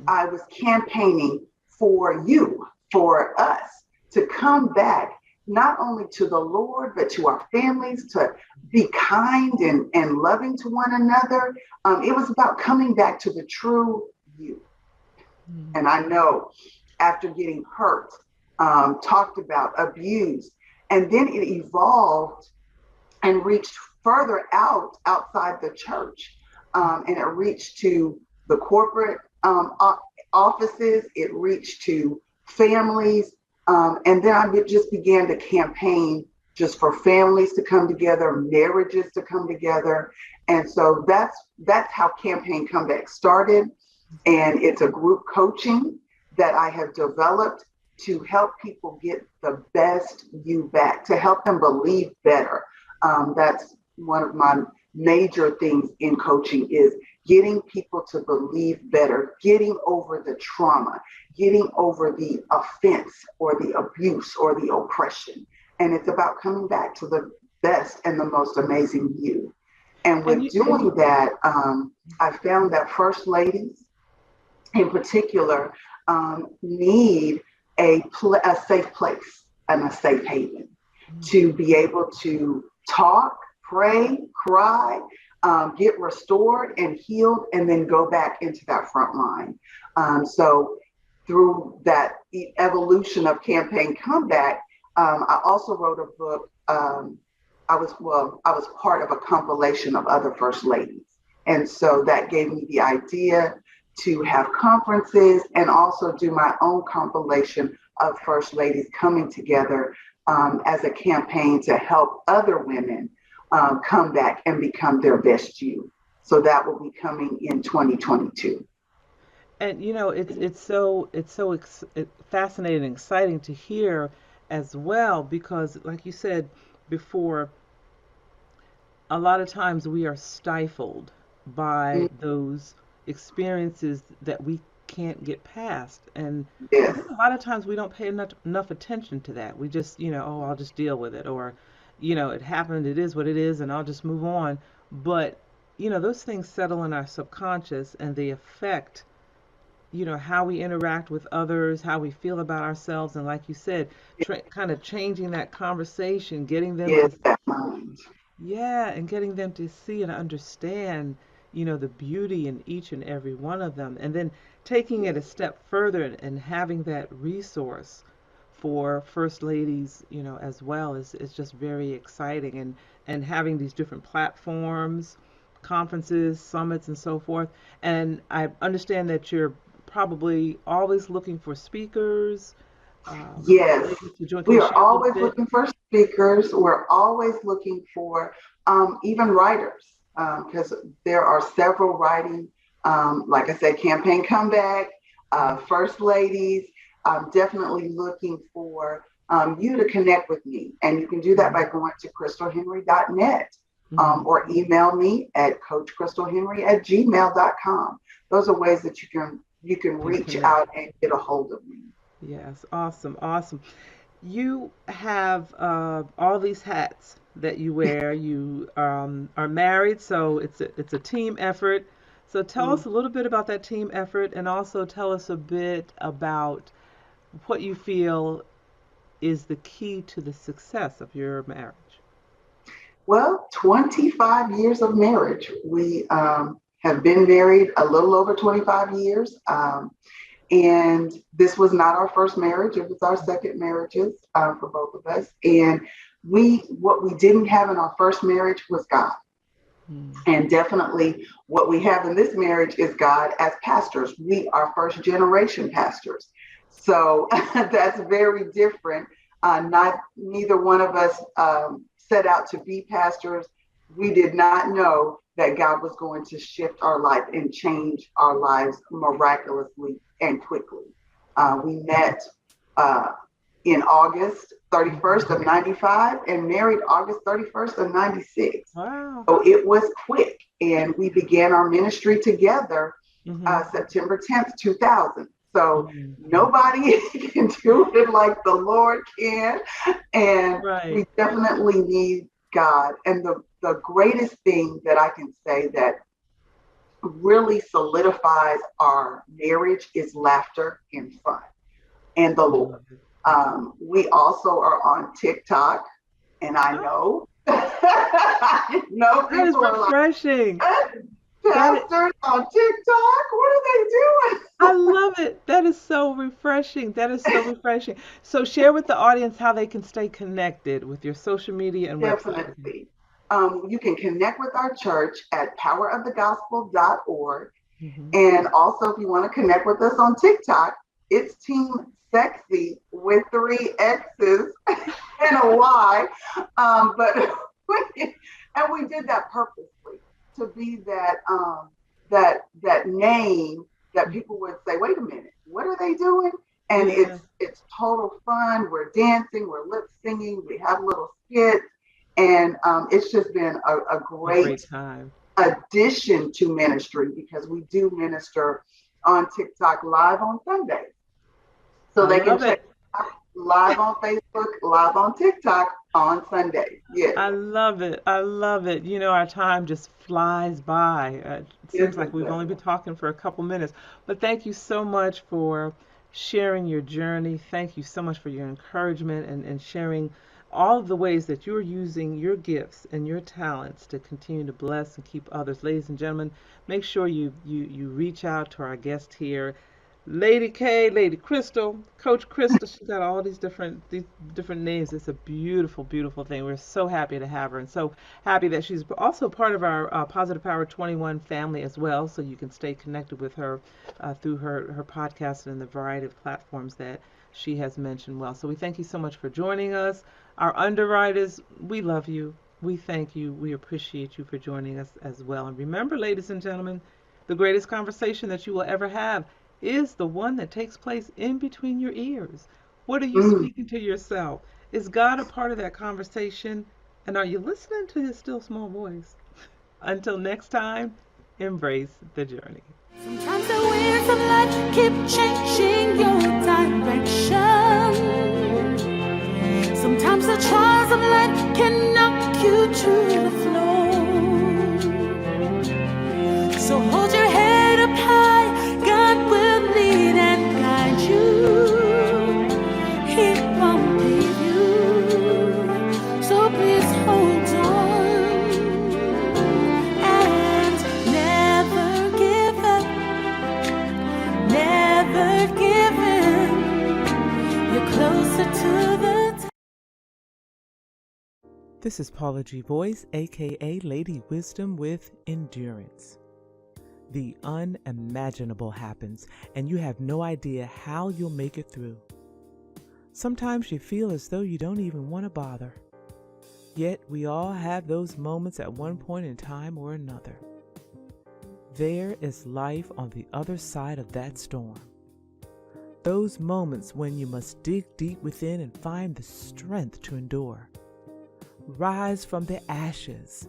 I was campaigning for you, for us, to come back, not only to the Lord, but to our families, to be kind and loving to one another. It was about coming back to the true you. And I know after getting hurt, talked about, abused, and then it evolved and reached further outside the church. And it reached to the corporate offices, it reached to families. And then I just began to campaign just for families to come together, marriages to come together. And so that's how Campaign Comeback started. And it's a group coaching that I have developed to help people get the best you back, to help them believe better. That's one of my major things in coaching, is getting people to believe better, getting over the trauma, getting over the offense or the abuse or the oppression. And it's about coming back to the best and the most amazing you. And with doing that, I found that first ladies in particular need a safe place and a safe haven to be able to talk, pray, cry, get restored and healed, and then go back into that front line. So through that evolution of Campaign Comeback, I also wrote a book. I was part of a compilation of other first ladies. And so that gave me the idea to have conferences and also do my own compilation of first ladies coming together as a campaign to help other women come back and become their best you. So that will be coming in 2022. And it's so fascinating and exciting to hear as well, because like you said before, a lot of times we are stifled by those experiences that we can't get past, and Yes. a lot of times we don't pay enough attention to that. We just, oh, I'll just deal with it, or it happened, it is what it is, and I'll just move on. But those things settle in our subconscious, and they affect how we interact with others, how we feel about ourselves, and like you said, kind of changing that conversation, getting them Yes, to, that mind. yeah, and getting them to see and understand, the beauty in each and every one of them, and then taking it a step further and having that resource for first ladies, as well is just very exciting, and having these different platforms, conferences, summits, and so forth. And I understand that you're probably always looking for speakers. Yes, To join. Can we you are share a little always bit? looking for speakers. We're always looking for even writers, because there are several writing, like I said, Campaign Comeback, First Ladies. I'm definitely looking for you to connect with me. And you can do that by going to crystalhenry.net or email me at coachcrystalhenry@gmail.com. Those are ways that you can reach out and get a hold of me. Yes, awesome, awesome. You have all these hats that you wear. You are married, so it's a team effort. So tell us a little bit about that team effort, and also tell us a bit about what you feel is the key to the success of your marriage. Well, 25 years of marriage. We have been married a little over 25 years. And this was not our first marriage. It was our second marriages for both of us. And what we didn't have in our first marriage was God. And definitely what we have in this marriage is God as pastors. We are first generation pastors. So that's very different. Neither one of us set out to be pastors. We did not know that God was going to shift our life and change our lives miraculously and quickly. We met in August 31st of 95 and married August 31st of 96. Wow. So it was quick. And we began our ministry together September 10th, 2000. So nobody can do it like the Lord can. And we definitely need God. And the greatest thing that I can say that really solidifies our marriage is laughter and fun and the Lord. We also are on TikTok, and I know, that is refreshing. Pastors on TikTok, what are they doing? I love it. That is so refreshing. That is so refreshing. So share with the audience how they can stay connected with your social media and website. Definitely. You can connect with our church at powerofthegospel.org. And also, if you want to connect with us on TikTok, it's Team Sexy with 3 X's and a Y. And we did that purposely to be that name that people would say, wait a minute, what are they doing? And it's total fun. We're dancing, we're lip singing, we have little skits, and it's just been a great time. Addition to ministry, because we do minister on TikTok live on Sundays. So they can check live on Facebook, live on TikTok on Sundays. Yeah. I love it. I love it. You know, our time just flies by. It seems like we've only been talking for a couple minutes. But thank you so much for sharing your journey. Thank you so much for your encouragement and sharing all of the ways that you're using your gifts and your talents to continue to bless and keep others. Ladies and gentlemen, make sure you reach out to our guest here, Lady K, Lady Crystal, Coach Crystal. She's got all these different names. It's a beautiful, beautiful thing. We're so happy to have her, and so happy that she's also part of our Positive Power 21 family as well. So you can stay connected with her through her podcast and the variety of platforms that she has mentioned. Well, so we thank you so much for joining us. Our underwriters, we love you. We thank you. We appreciate you for joining us as well. And remember, ladies and gentlemen, the greatest conversation that you will ever have is the one that takes place in between your ears. What are you speaking to yourself? Is God a part of that conversation? And are you listening to his still small voice? Until next time, embrace the journey. Sometimes the winds of life keep changing your direction. Sometimes the trials of life can knock you to the floor. So hold your head up high, God will lead and guide you. He won't leave you, so please hold on and never give up, never give in. You're closer to the This is Paula G. Boyce, aka Lady Wisdom with Endurance. The unimaginable happens, and you have no idea how you'll make it through. Sometimes you feel as though you don't even want to bother. Yet we all have those moments at one point in time or another. There is life on the other side of that storm. Those moments when you must dig deep within and find the strength to endure. Rise from the ashes.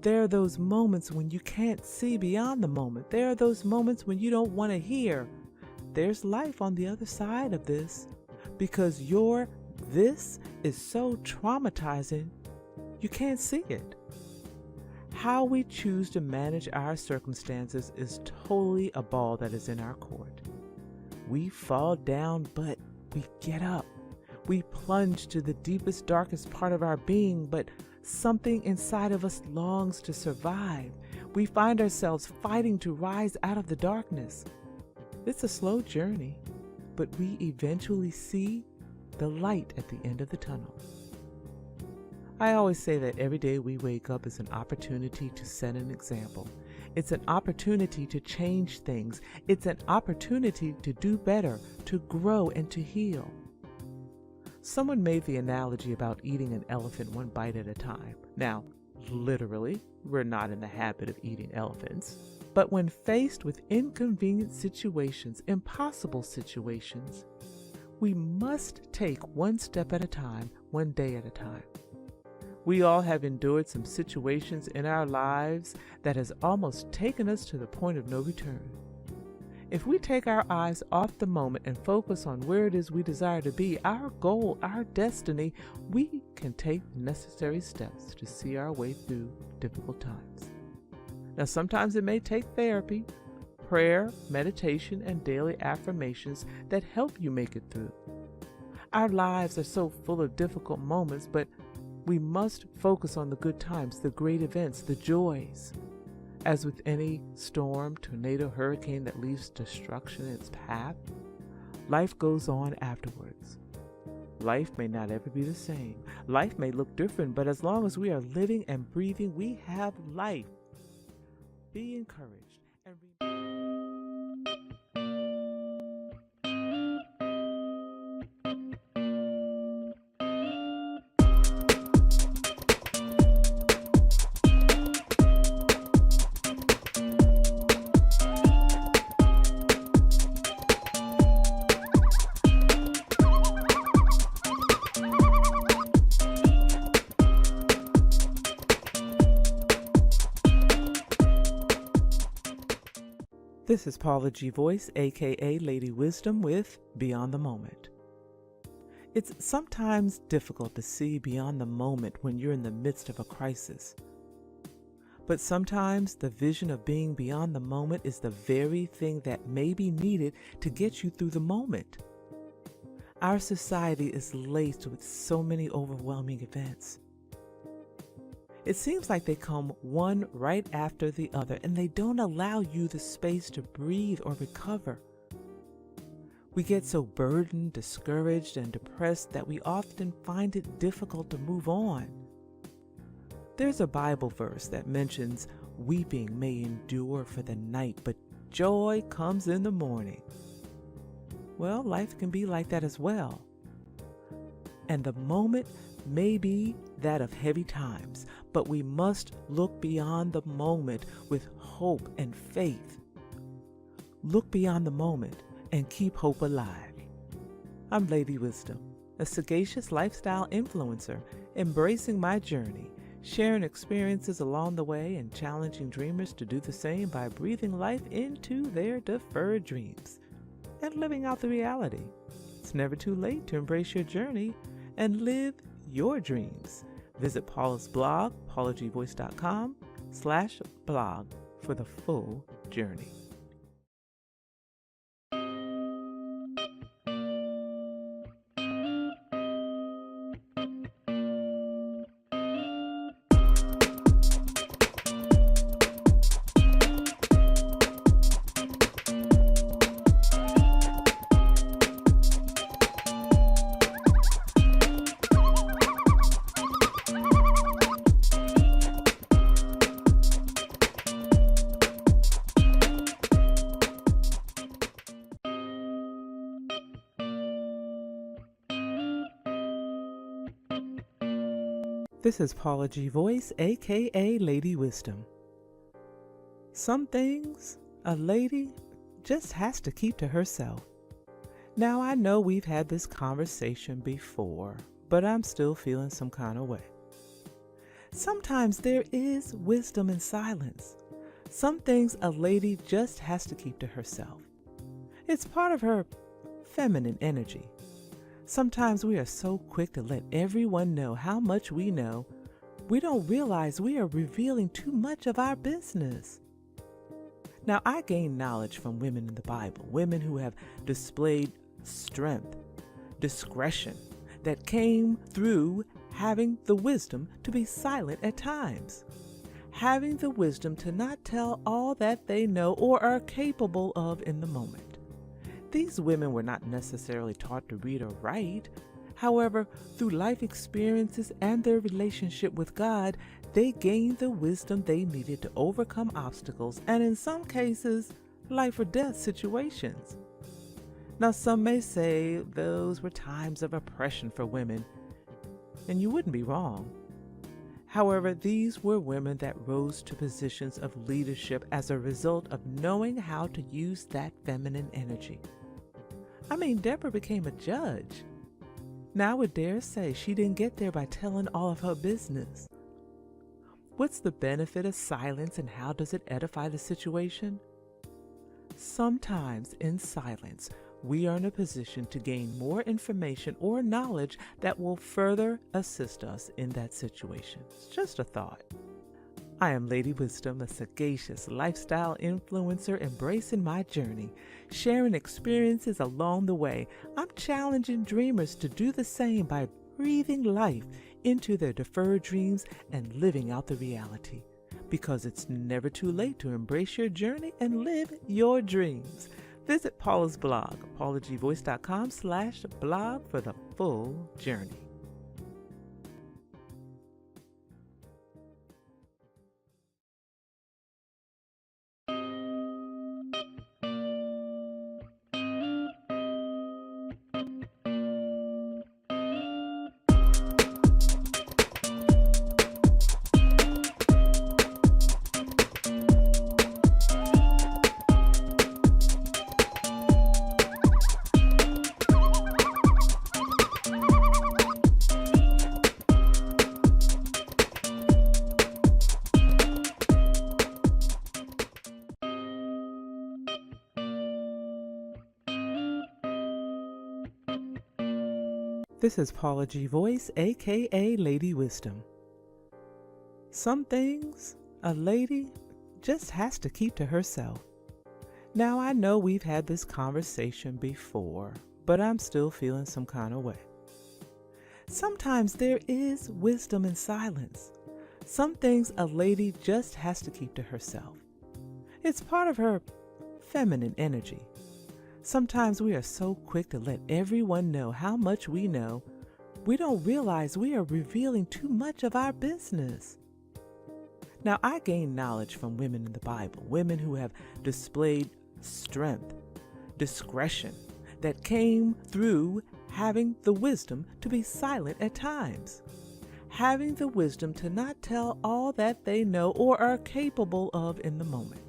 There are those moments when you can't see beyond the moment. There are those moments when you don't want to hear. There's life on the other side of this, because your this is so traumatizing, you can't see it. How we choose to manage our circumstances is totally a ball that is in our court. We fall down, but we get up. We plunge to the deepest, darkest part of our being, but something inside of us longs to survive. We find ourselves fighting to rise out of the darkness. It's a slow journey, but we eventually see the light at the end of the tunnel. I always say that every day we wake up is an opportunity to set an example. It's an opportunity to change things. It's an opportunity to do better, to grow, and to heal. Someone made the analogy about eating an elephant one bite at a time. Now, literally, we're not in the habit of eating elephants. But when faced with inconvenient situations, impossible situations, we must take one step at a time, one day at a time. We all have endured some situations in our lives that has almost taken us to the point of no return. If we take our eyes off the moment and focus on where it is we desire to be, our goal, our destiny, we can take necessary steps to see our way through difficult times. Now, sometimes it may take therapy, prayer, meditation, and daily affirmations that help you make it through. Our lives are so full of difficult moments, but we must focus on the good times, the great events, the joys. As with any storm, tornado, hurricane that leaves destruction in its path, life goes on afterwards. Life may not ever be the same. Life may look different, but as long as we are living and breathing, we have life. Be encouraged and This is Paula G. Voice, aka Lady Wisdom, with Beyond the Moment. It's sometimes difficult to see beyond the moment when you're in the midst of a crisis. But sometimes the vision of being beyond the moment is the very thing that may be needed to get you through the moment. Our society is laced with so many overwhelming events. It seems like they come one right after the other, and they don't allow you the space to breathe or recover. We get so burdened, discouraged, and depressed that we often find it difficult to move on. There's a Bible verse that mentions weeping may endure for the night, but joy comes in the morning. Well, life can be like that as well. And the moment may be that of heavy times, but we must look beyond the moment with hope and faith. Look beyond the moment and keep hope alive. I'm Lady Wisdom, a sagacious lifestyle influencer, embracing my journey, sharing experiences along the way and challenging dreamers to do the same by breathing life into their deferred dreams and living out the reality. It's never too late to embrace your journey and live your dreams. Visit Paula's blog, paulagvoice.com/blog for the full journey. This is Paula G. Voice, aka Lady Wisdom. Some things a lady just has to keep to herself. Now, I know we've had this conversation before, but I'm still feeling some kind of way. Sometimes there is wisdom in silence. Some things a lady just has to keep to herself. It's part of her feminine energy. Sometimes we are so quick to let everyone know how much we know, we don't realize we are revealing too much of our business. Now, I gained knowledge from women in the Bible, women who have displayed strength, discretion, that came through having the wisdom to be silent at times, having the wisdom to not tell all that they know or are capable of in the moment. These women were not necessarily taught to read or write. However, through life experiences and their relationship with God, they gained the wisdom they needed to overcome obstacles and, in some cases, life or death situations. Now, some may say those were times of oppression for women, and you wouldn't be wrong. However, these were women that rose to positions of leadership as a result of knowing how to use that feminine energy. I mean, Deborah became a judge. Now I would dare say she didn't get there by telling all of her business. What's the benefit of silence, and how does it edify the situation? Sometimes in silence, we are in a position to gain more information or knowledge that will further assist us in that situation. It's just a thought. I am Lady Wisdom, a sagacious lifestyle influencer embracing my journey, sharing experiences along the way. I'm challenging dreamers to do the same by breathing life into their deferred dreams and living out the reality. Because it's never too late to embrace your journey and live your dreams. Visit Paula's blog, paulagvoice.com/blog for the full journey. This is Paula G. Voice, aka Lady Wisdom. Some things a lady just has to keep to herself. Now, I know we've had this conversation before, but I'm still feeling some kind of way. Sometimes there is wisdom in silence. Some things a lady just has to keep to herself. It's part of her feminine energy. Sometimes we are so quick to let everyone know how much we know, we don't realize we are revealing too much of our business. Now, I gained knowledge from women in the Bible, women who have displayed strength, discretion, that came through having the wisdom to be silent at times, having the wisdom to not tell all that they know or are capable of in the moment.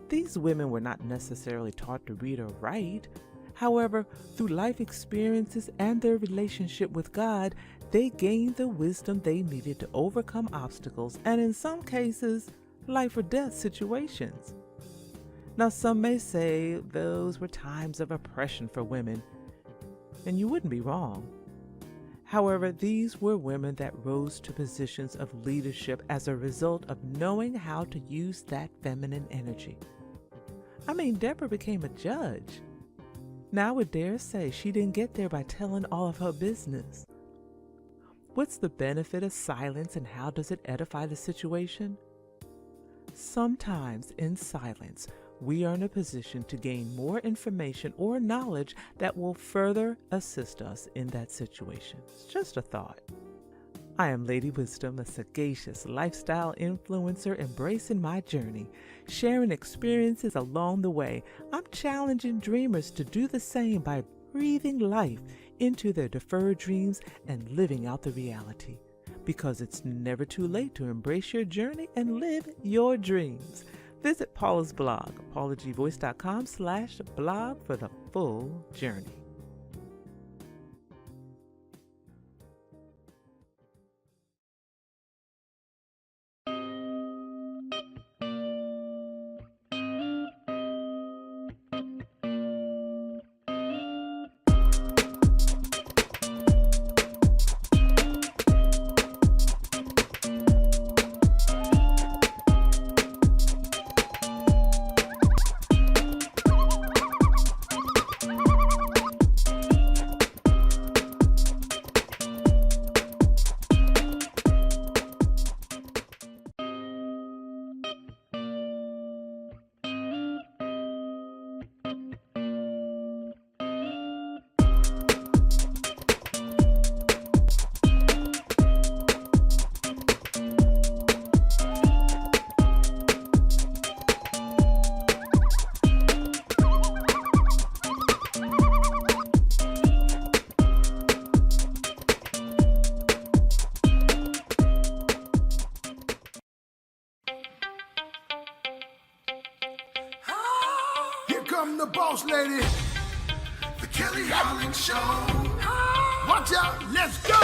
These women were not necessarily taught to read or write. However, through life experiences and their relationship with God, they gained the wisdom they needed to overcome obstacles and, in some cases, life or death situations. Now, some may say those were times of oppression for women, and you wouldn't be wrong. However, these were women that rose to positions of leadership as a result of knowing how to use that feminine energy. I mean, Deborah became a judge. Now, I would dare say she didn't get there by telling all of her business. What's the benefit of silence, and how does it edify the situation? Sometimes in silence, we are in a position to gain more information or knowledge that will further assist us in that situation. It's just a thought. I am Lady Wisdom, a sagacious lifestyle influencer embracing my journey, sharing experiences along the way. I'm challenging dreamers to do the same by breathing life into their deferred dreams and living out the reality. Because it's never too late to embrace your journey and live your dreams. Visit Paula's blog, paulagvoice.com/blog for the full journey. Come the boss lady, the Kelly Holland Show. Watch out, let's go.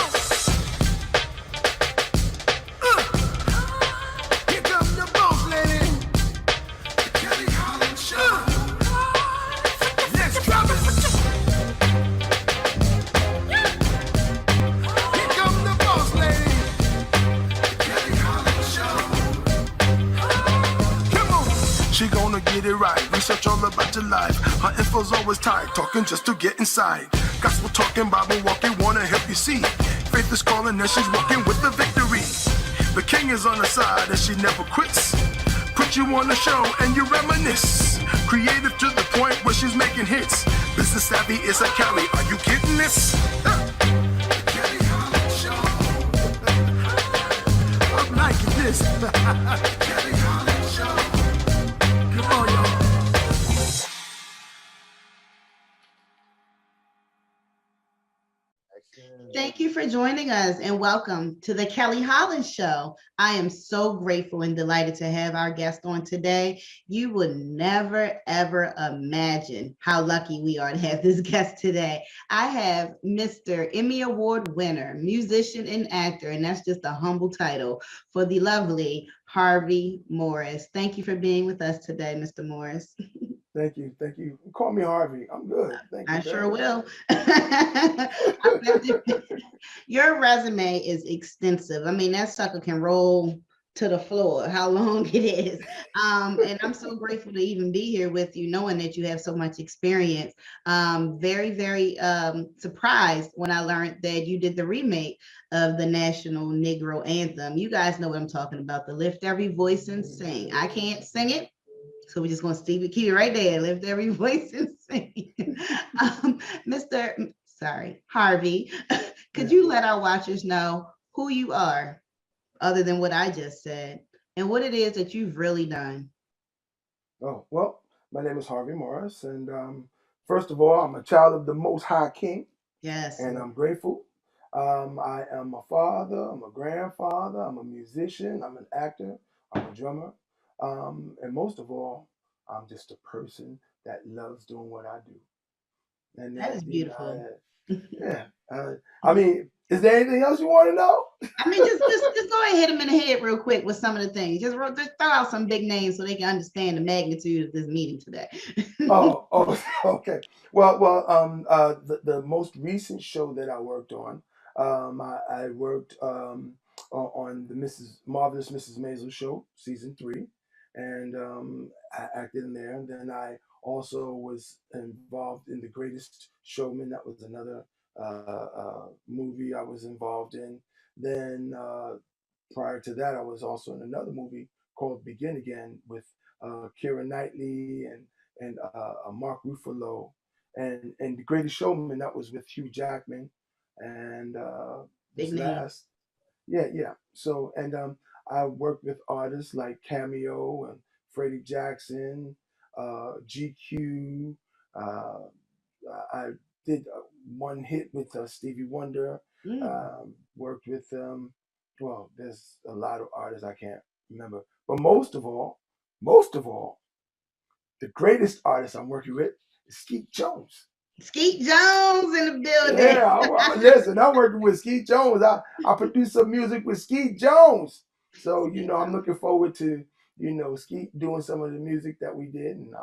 Here come the boss lady, the Kelly Holland Show. Let's drop it. Here come the boss lady, the Kelly Holland Show. Come on, she gonna get it right. Research all about your life. Her info's always tight, talking just to get inside. Gospel talking, Bible walking, wanna help you see. Faith is calling and she's walking with the victory. The king is on her side and she never quits. Put you on the show and you reminisce. Creative to the point where she's making hits. Business savvy is a Kelly, are you getting this? Come on, y'all. Thank you for joining us and welcome to the Kelly Holland Show. I am so grateful and delighted to have our guest on today. You would never, ever imagine how lucky we are to have this guest today. I have Mr. Emmy Award winner, musician and actor, and that's just a humble title, for the lovely Harvey Morris. Thank you for being with us today, Mr. Morris. Thank you. Thank you. Call me Harvey. I'm good. Thank you. I sure will. Your resume is extensive. I mean, that sucker can roll to the floor, how long it is. And I'm so grateful to even be here with you, knowing that you have so much experience. Very, very surprised when I learned that you did the remake of the National Negro Anthem. You guys know what I'm talking about, the Lift Every Voice and Sing. I can't sing it, so we're just going to keep it right there. Lift every voice and sing. Harvey, could you let our watchers know who you are, other than what I just said, and what it is that you've really done? Oh, well, my name is Harvey Morris. And first of all, I'm a child of the Most High King. Yes. And I'm grateful. I am a father. I'm a grandfather. I'm a musician. I'm an actor. I'm a drummer. And most of all, I'm just a person that loves doing what I do. And that is beautiful. I mean, is there anything else you want to know? I mean, just go ahead and hit them in the head real quick with some of the things. Just throw out some big names so they can understand the magnitude of this meeting today. Okay. Well, the most recent show that I worked on, I worked on the Marvelous Mrs. Maisel show, season 3, and I acted in there. And then I also was involved in The Greatest Showman. That was another movie I was involved in. Then prior to that, I was also in another movie called Begin Again with Keira Knightley and Mark Ruffalo, and The Greatest Showman, that was with Hugh Jackman, and this last, yeah. So, and I worked with artists like Cameo and Freddie Jackson, GQ. I did one hit with Stevie Wonder. Worked with well, there's a lot of artists I can't remember, but most of all, the greatest artist I'm working with is Skeet Jones. Skeet Jones in the building. Yeah, listen, I'm working with Skeet Jones. I produced some music with Skeet Jones. So, I'm looking forward to, Skeet doing some of the music that we did, and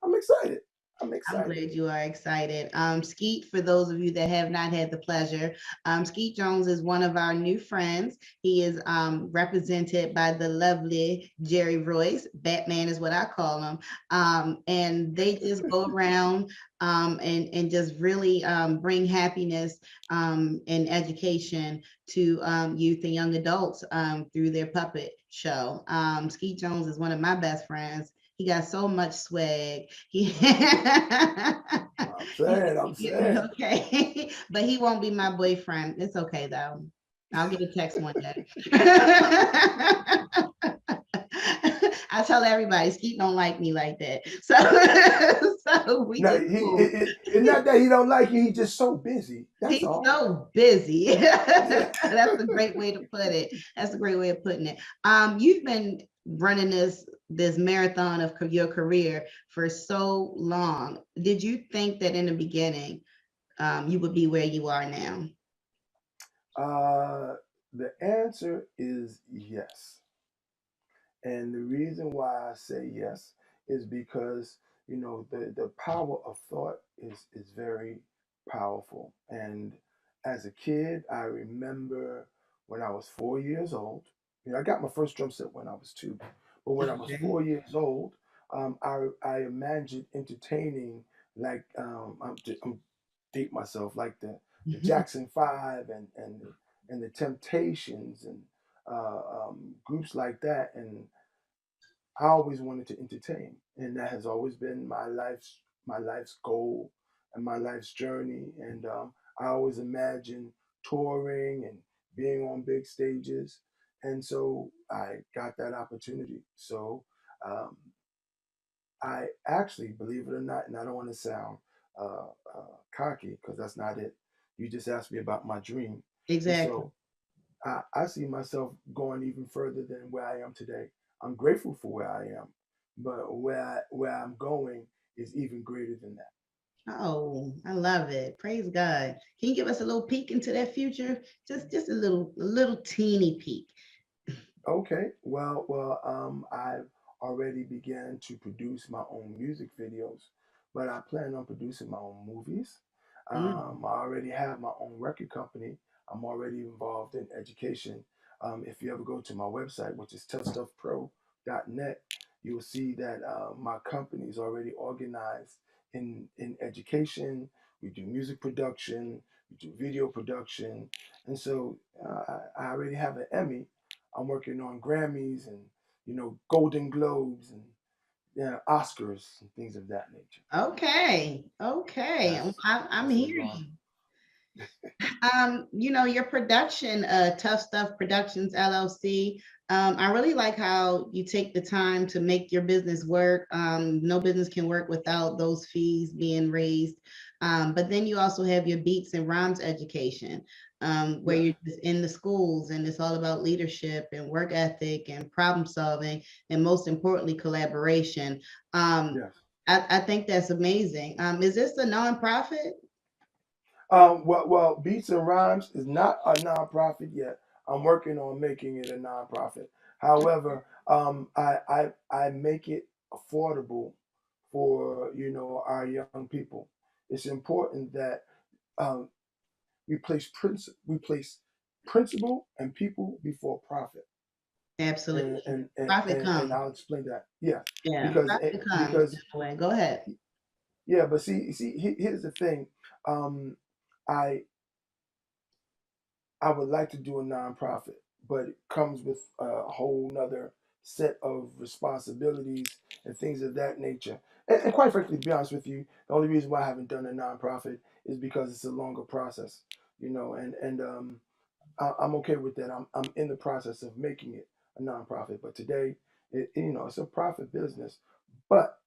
I'm excited. I'm glad you are excited. Skeet, for those of you that have not had the pleasure, Skeet Jones is one of our new friends. He is represented by the lovely Jerry Royce. Batman is what I call him. And they just go around and just really bring happiness and education to youth and young adults through their puppet show. Skeet Jones is one of my best friends. He got so much swag. I'm saying. Okay, but he won't be my boyfriend. It's okay though. I'll get a text one day. I tell everybody, Skeet don't like me like that. So we it's not that he don't like you. He's just so busy. That's He's all. so busy. That's a great way to put it. That's a great way of putting it. You've been running this marathon of your career for so long. Did you think that in the beginning you would be where you are now? The answer is yes. And the reason why I say yes is because, the power of thought is very powerful. And as a kid, I remember when I was 4 years old, I got my first drum set when I was 2, but when I was 4 years old, I imagined entertaining, like, I'm deep myself, like the Jackson 5 and the Temptations and groups like that. And I always wanted to entertain, and that has always been my life's goal and my life's journey. And I always imagined touring and being on big stages. and so I got that opportunity. So I actually, believe it or not, and I don't want to sound cocky because that's not it. You just asked me about my dream, and Exactly. so I see myself going even further than where I am today. I'm grateful for where I am, but where I'm going is even greater than that. Oh, I love it. Praise God. Can you give us a little peek into that future? Just a little teeny peek. Okay, I've already began to produce my own music videos, but I plan on producing my own movies. Mm. I already have my own record company. I'm already involved in education. If you ever go to my website, which is toughstuffpro.net, you'll see that my company is already organized in education. We do music production, we do video production, and so I already have an Emmy. I'm working on Grammys and Golden Globes and Oscars and things of that nature. Okay. Okay. I'm That's what's hearing going on. you. Your production, Tough Stuff Productions LLC. I really like how you take the time to make your business work. No business can work without those fees being raised. But then you also have your beats and rhymes education, where Yes, you're just in the schools and it's all about leadership and work ethic and problem solving, and most importantly, collaboration. Um, yes. I think that's amazing. Is this a nonprofit? Beats and Rhymes is not a nonprofit yet. I'm working on making it a nonprofit. However, I make it affordable for our young people. It's important that um, we place principle and people before profit, and Absolutely. and and, Profit and, and comes. I'll explain that. Yeah, Yeah, because profit comes because that way. Go ahead. yeah, but here's the thing. I I would like to do a nonprofit, but it comes with a whole nother set of responsibilities and things of that nature. And quite frankly, to be honest with you, the only reason why I haven't done a nonprofit is because it's a longer process, I'm okay with that. I'm in the process of making it a nonprofit, but today, it's a profit business, but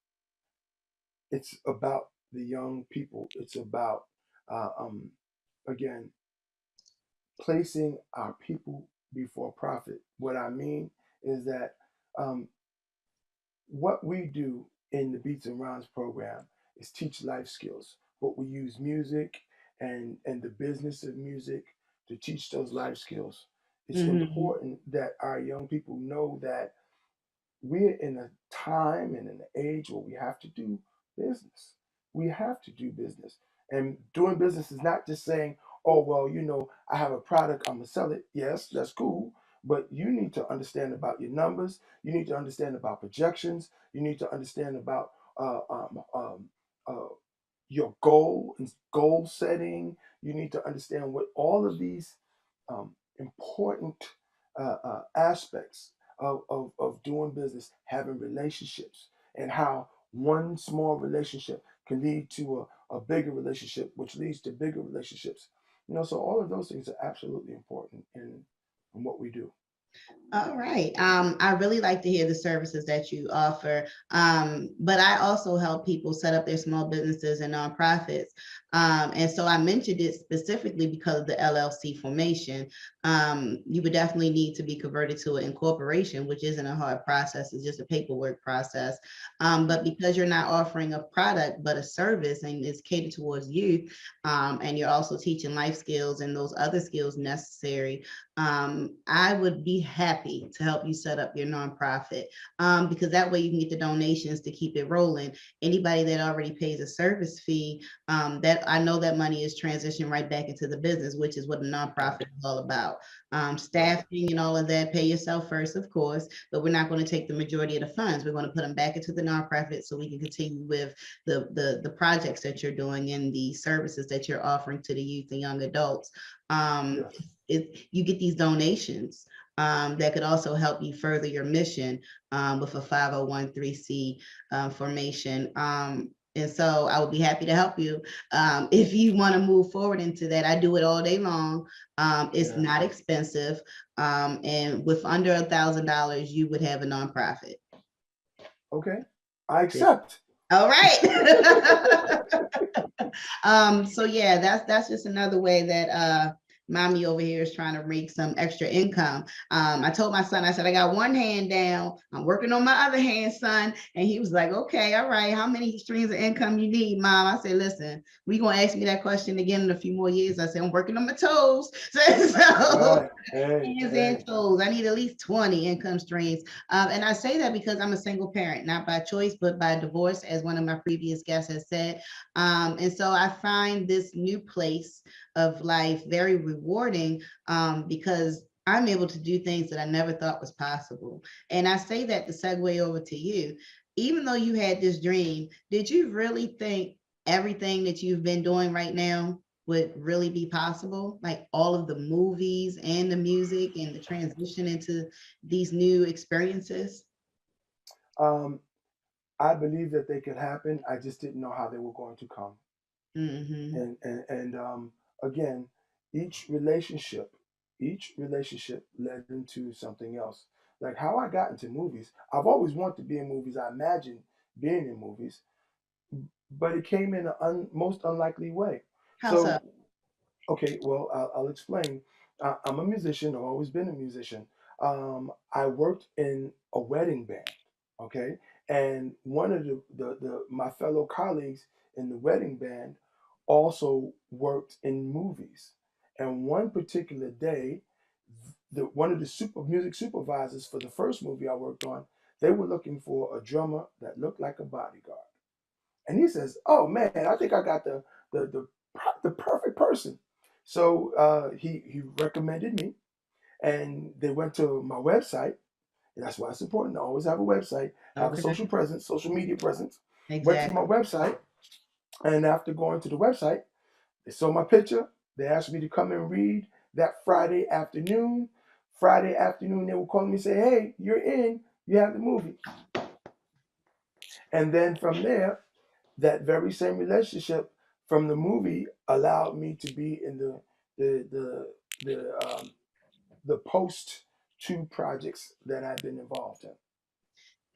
it's about the young people. It's about, again, placing our people before profit. What I mean is that um, what we do in the Beats and Rhymes program is teach life skills, but we use music and the business of music to teach those life skills. It's Hmm. important that our young people know that we're in a time and an age where we have to do business. We have to do business. And doing business is not just saying, oh, well, I have a product, I'm going to sell it. Yes, that's cool. But you need to understand about your numbers. You need to understand about projections. You need to understand about uh, um, um, uh, your goal and goal setting. You need to understand what all of these important aspects of doing business, having relationships, and how one small relationship can lead to a bigger relationship, which leads to bigger relationships. So all of those things are absolutely important in what we do. All right. I really like to hear the services that you offer. But I also help people set up their small businesses and nonprofits. And so I mentioned it specifically because of the LLC formation. You would definitely need to be converted to an incorporation, which isn't a hard process, it's just a paperwork process. But because you're not offering a product, but a service, and it's catered towards youth, and you're also teaching life skills and those other skills necessary, I would be happy to help you set up your nonprofit, because that way you can get the donations to keep it rolling. Anybody that already pays a service fee, that I know that money is transitioned right back into the business, which is what a Right, nonprofit is all about. right, Staffing and all of that, pay yourself first, of course, but we're not going to take the majority of the funds. We're going to put them back into the nonprofit so we can continue with the projects that you're doing and the services that you're offering to the youth and young adults. Um, yes, you get these donations, that could also help you further your mission, with a 501c formation. And so I would be happy to help you. If you want to move forward into that, I do it all day long. It's not expensive. And with under $1,000, you would have a nonprofit. Okay, I accept. All right. So yeah, that's just another way that mommy over here is trying to make some extra income. I told my son, I said, I got one hand down. I'm working on my other hand, son. And he was like, okay, all right. How many streams of income you need, mom? I said, listen, we gonna ask me that question again in a few more years. I said, I'm working on my toes. So hands and toes. I need at least 20 income streams. And I say that because I'm a single parent, not by choice, but by divorce, as one of my previous guests has said. And so I find this new place of life very rewarding because I'm able to do things that I never thought was possible. And I say that to segue over to you. Even though you had this dream, did you really think everything that you've been doing right now would really be possible? Like all of the movies and the music and the transition into these new experiences? I believe that they could happen. I just didn't know how they were going to come. Mm-hmm. And again, each relationship led into something else. Like how I got into movies, I've always wanted to be in movies. I imagined being in movies, but it came in an most unlikely way. How so? Okay, well, I'll explain. I'm a musician. I've always been a musician. I worked in a wedding band. Okay, and one of my fellow colleagues in the wedding band also worked in movies. And one particular day, one of the music supervisors for the first movie I worked on, they were looking for a drummer that looked like a bodyguard. And he says, "Oh man, I think I got the perfect person." So he recommended me, and they went to my website. And that's why it's important to always have a website, have a social presence, social media presence. Exactly. Went to my website, and after going to the website, they saw my picture. They asked me to come and read that Friday afternoon. Friday afternoon, they would call me and say, "Hey, you're in. You have the movie." And then from there, that very same relationship from the movie allowed me to be in the post two projects that I've been involved in.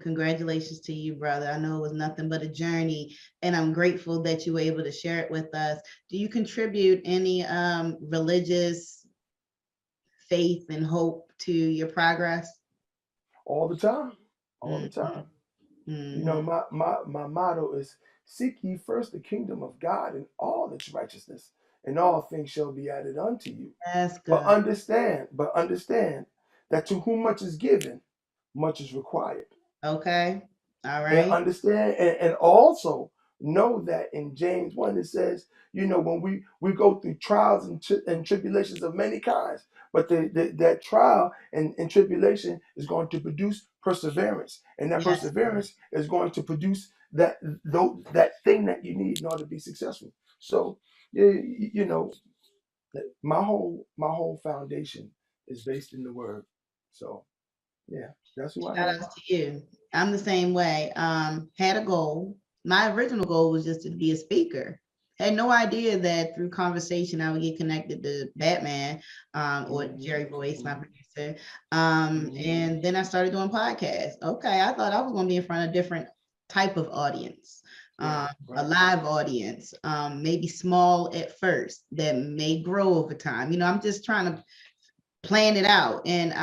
Congratulations to you, brother. I know it was nothing but a journey, and I'm grateful that you were able to share it with us. Do you contribute any religious faith and hope to your progress? All the time. All the time. Mm-hmm. You know, my motto is seek ye first the kingdom of God and all its righteousness, and all things shall be added unto you. That's good. But understand that to whom much is given, much is required. Okay. All right. And understand and also know that in James 1 it says, you know, when we go through trials and tribulations of many kinds, but that trial and tribulation is going to produce perseverance, and that perseverance is going to produce that thing that you need in order to be successful. So you know, my whole foundation is based in the word. So yeah, that's who I am. Shout out to you. I'm the same way. Had a goal. My original goal was just to be a speaker. Had no idea that through conversation I would get connected to Batman or Jerry Boyce, my producer. And then I started doing podcasts. Okay, I thought I was going to be in front of a different type of audience, a live audience, maybe small at first, that may grow over time. You know, I'm just trying to plan it out, and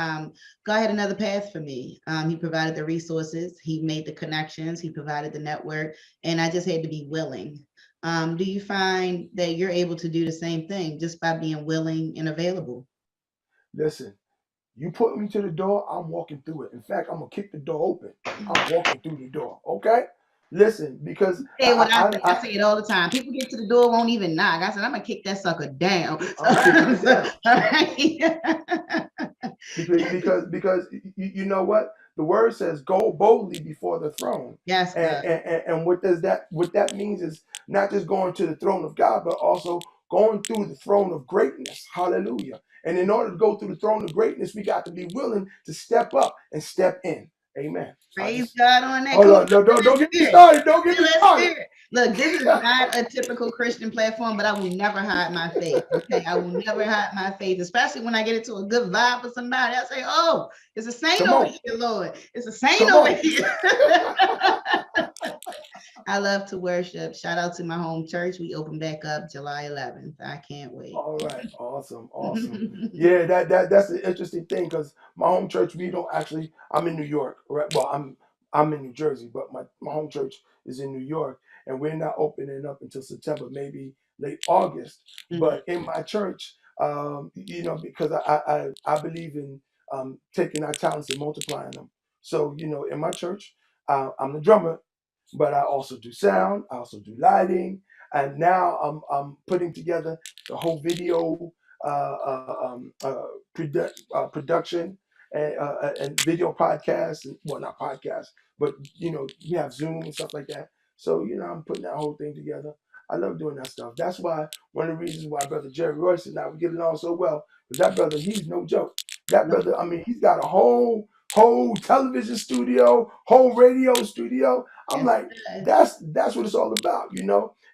God had another path for me. He provided the resources, he made the connections, he provided the network, and I just had to be willing. Do you find that you're able to do the same thing just by being willing and available? Listen, you put me to the door, I'm walking through it. In fact, I'm gonna kick the door open. I'm walking through the door. Okay? Listen, because I say it all the time. People get to the door, won't even knock. I said, I'm gonna kick that sucker down. Because you know what? The word says, "Go boldly before the throne." Yes. And what that means is not just going to the throne of God, but also going through the throne of greatness. Hallelujah. And in order to go through the throne of greatness, we got to be willing to step up and step in. Amen. Praise God on that. Hold on, don't get me started. Don't get me started. Look, this is not a typical Christian platform, but I will never hide my faith. Okay, I will never hide my faith, especially when I get into a good vibe with somebody. I say, "Oh, it's a saint over here, Lord. It's a saint over here." I love to worship. Shout out to my home church. We open back up July 11th. I can't wait. All right, awesome. Yeah, that's the interesting thing because my home church, we don't actually. I'm in New York, right? Well, I'm in New Jersey, but my home church is in New York, and we're not opening up until September, maybe late August. But in my church, because I believe in taking our talents and multiplying them. So in my church, I'm the drummer, but I also do sound. I also do lighting. And now I'm putting together the whole video production and video podcasts. Well, not podcasts, but we have Zoom and stuff like that. So I'm putting that whole thing together. I love doing that stuff. That's why one of the reasons why Brother Jerry Royce and I we get along so well. Because that brother, he's no joke. That brother, I mean, he's got a whole television studio, whole radio studio. I'm like, that's what it's all about,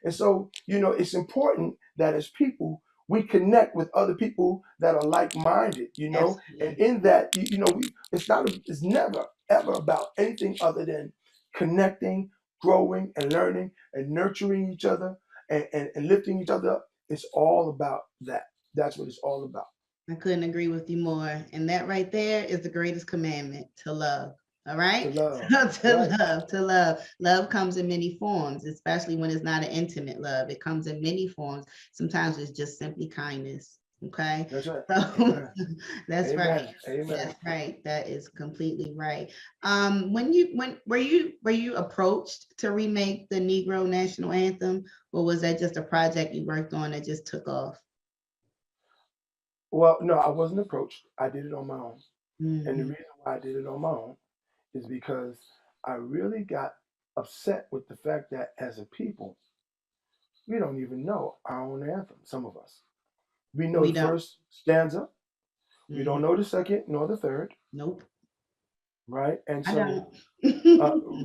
And so, it's important that as people, we connect with other people that are like-minded, Absolutely. And in that, it's never ever about anything other than connecting, growing, and learning, and nurturing each other, and lifting each other up. It's all about that. That's what it's all about. I couldn't agree with you more. And that right there is the greatest commandment, to love. All right? To love. Love comes in many forms, especially when it's not an intimate love. It comes in many forms. Sometimes it's just simply kindness. Okay. That's right. So, that's Amen. right. Amen. That's right. That is completely right. When were you approached to remake the Negro National Anthem, or was that just a project you worked on that just took off? Well, no, I wasn't approached. I did it on my own. And the reason why I did it on my own is because I really got upset with the fact that as a people, we don't even know our own anthem, some of us. We know the first stanza. We don't know the second nor the third. Nope. Right? And so,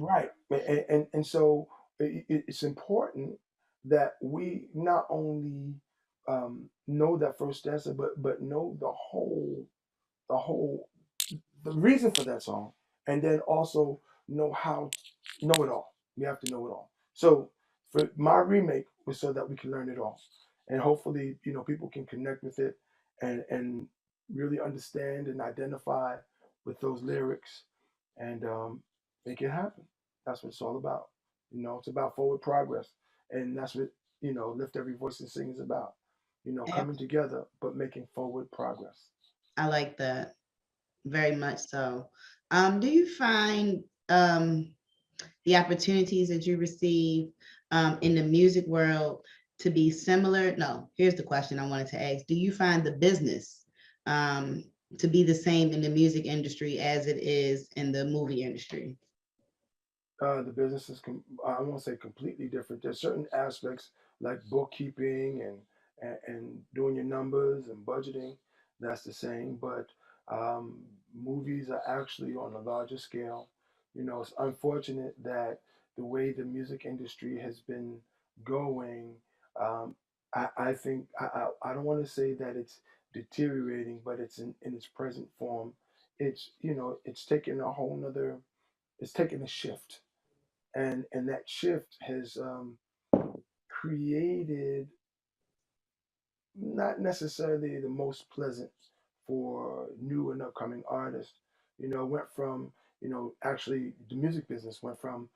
right. And so it's important that we not only know that first stanza, but know the reason for that song, and then also know it all. We have to know it all. So for my remake was so that we can learn it all, and hopefully people can connect with it and really understand and identify with those lyrics and make it happen. That's what it's all about. It's about forward progress, and that's what Lift Every Voice and Sing is about. Coming together but making forward progress. I like that. Very much so. Do you find the opportunities that you receive in the music world to be similar? No, here's the question I wanted to ask. Do you find the business to be the same in the music industry as it is in the movie industry? The business is, I won't say completely different. There's certain aspects like bookkeeping and doing your numbers and budgeting, that's the same. But movies are actually on a larger scale. It's unfortunate that the way the music industry has been going, I think, I don't want to say that it's deteriorating, but it's in its present form. It's taken a whole nother, it's taken a shift. And that shift has created not necessarily the most pleasant for new and upcoming artists. Went from actually the music business went from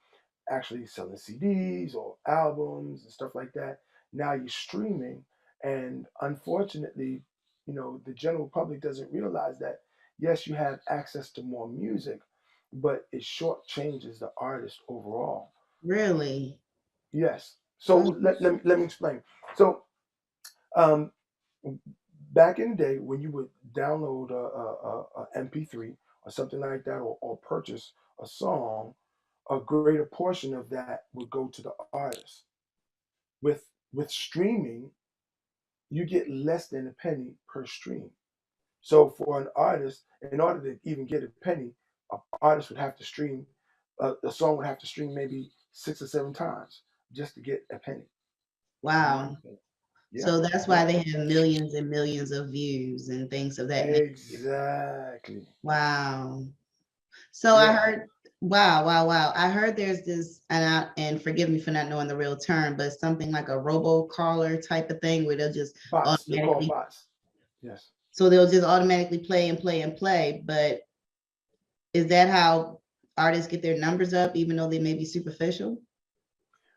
actually selling CDs or albums and stuff like that. Now you're streaming, and unfortunately, the general public doesn't realize that yes, you have access to more music, but it shortchanges the artist overall. Really? Yes. So let me explain. So um, back in the day when you would download a MP3 or something like that, or purchase a song, a greater portion of that would go to the artist. With streaming, you get less than a penny per stream. So for an artist, in order to even get a penny, an artist would have to stream, the song would have to stream maybe 6 or 7 times just to get a penny. Wow. Yeah. So that's why they have millions and millions of views and things of that nature. Exactly. Wow. So I heard, wow. I heard there's this, and forgive me for not knowing the real term, but something like a robo-caller type of thing where they'll just Bots. They're called automatically, bots. Yes. so they'll just automatically play and play and play. But is that how artists get their numbers up, even though they may be superficial?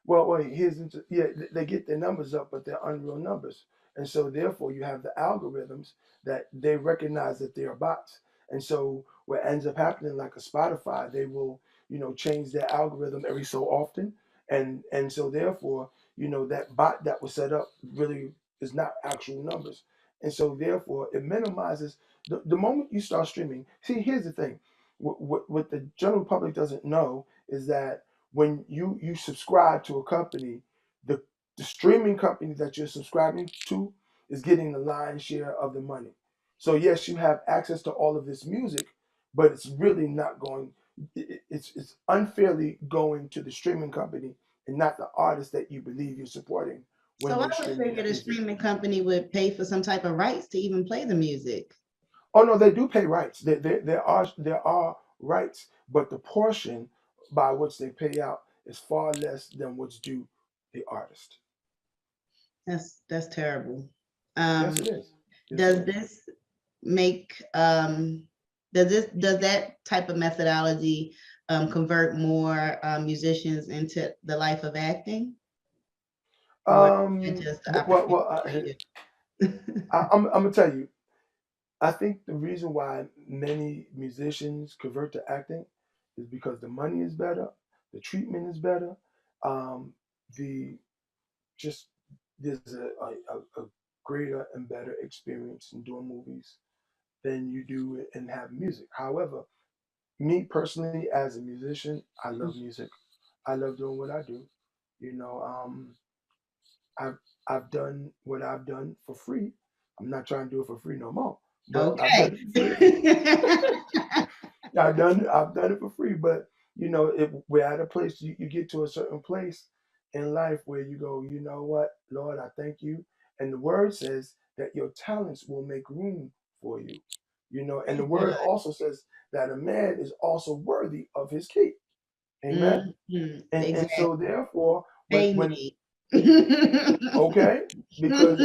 Well, they get their numbers up, but they're unreal numbers. And so therefore you have the algorithms that they recognize that they are bots. And so what ends up happening, like a Spotify, they will, change their algorithm every so often. And so therefore, that bot that was set up really is not actual numbers. And so therefore it minimizes the moment you start streaming. See, here's the thing. What the general public doesn't know is that when you subscribe to a company, the streaming company that you're subscribing to is getting the lion's share of the money. So yes, you have access to all of this music, but it's really not going. It's unfairly going to the streaming company and not the artist that you believe you're supporting. When So I you're would streaming figure that the music. streaming company would pay for some type of rights to even play the music. Oh no, they do pay rights. There are rights, but the portion by which they pay out is far less than what's due the artist. That's terrible. Yes, it is. Yes, Does it is. this make does that type of methodology convert more musicians into the life of acting? Or is it just the opportunity? I'm gonna tell you. I think the reason why many musicians convert to acting is because the money is better, the treatment is better, um, the just there's a greater and better experience in doing movies than you do and have music. However, me personally as a musician, I love music. I love doing what I do. You know, I've I've done what I've done for free. I'm not trying to do it for free no more, but I've Okay. done it for free. I've done it for free, but we're at a place you get to a certain place in life where you go, you know what, Lord, I thank you. And the word says that your talents will make room for you. And the word also says that a man is also worthy of his keep. Amen. And Exactly. so therefore, when Amen. okay, because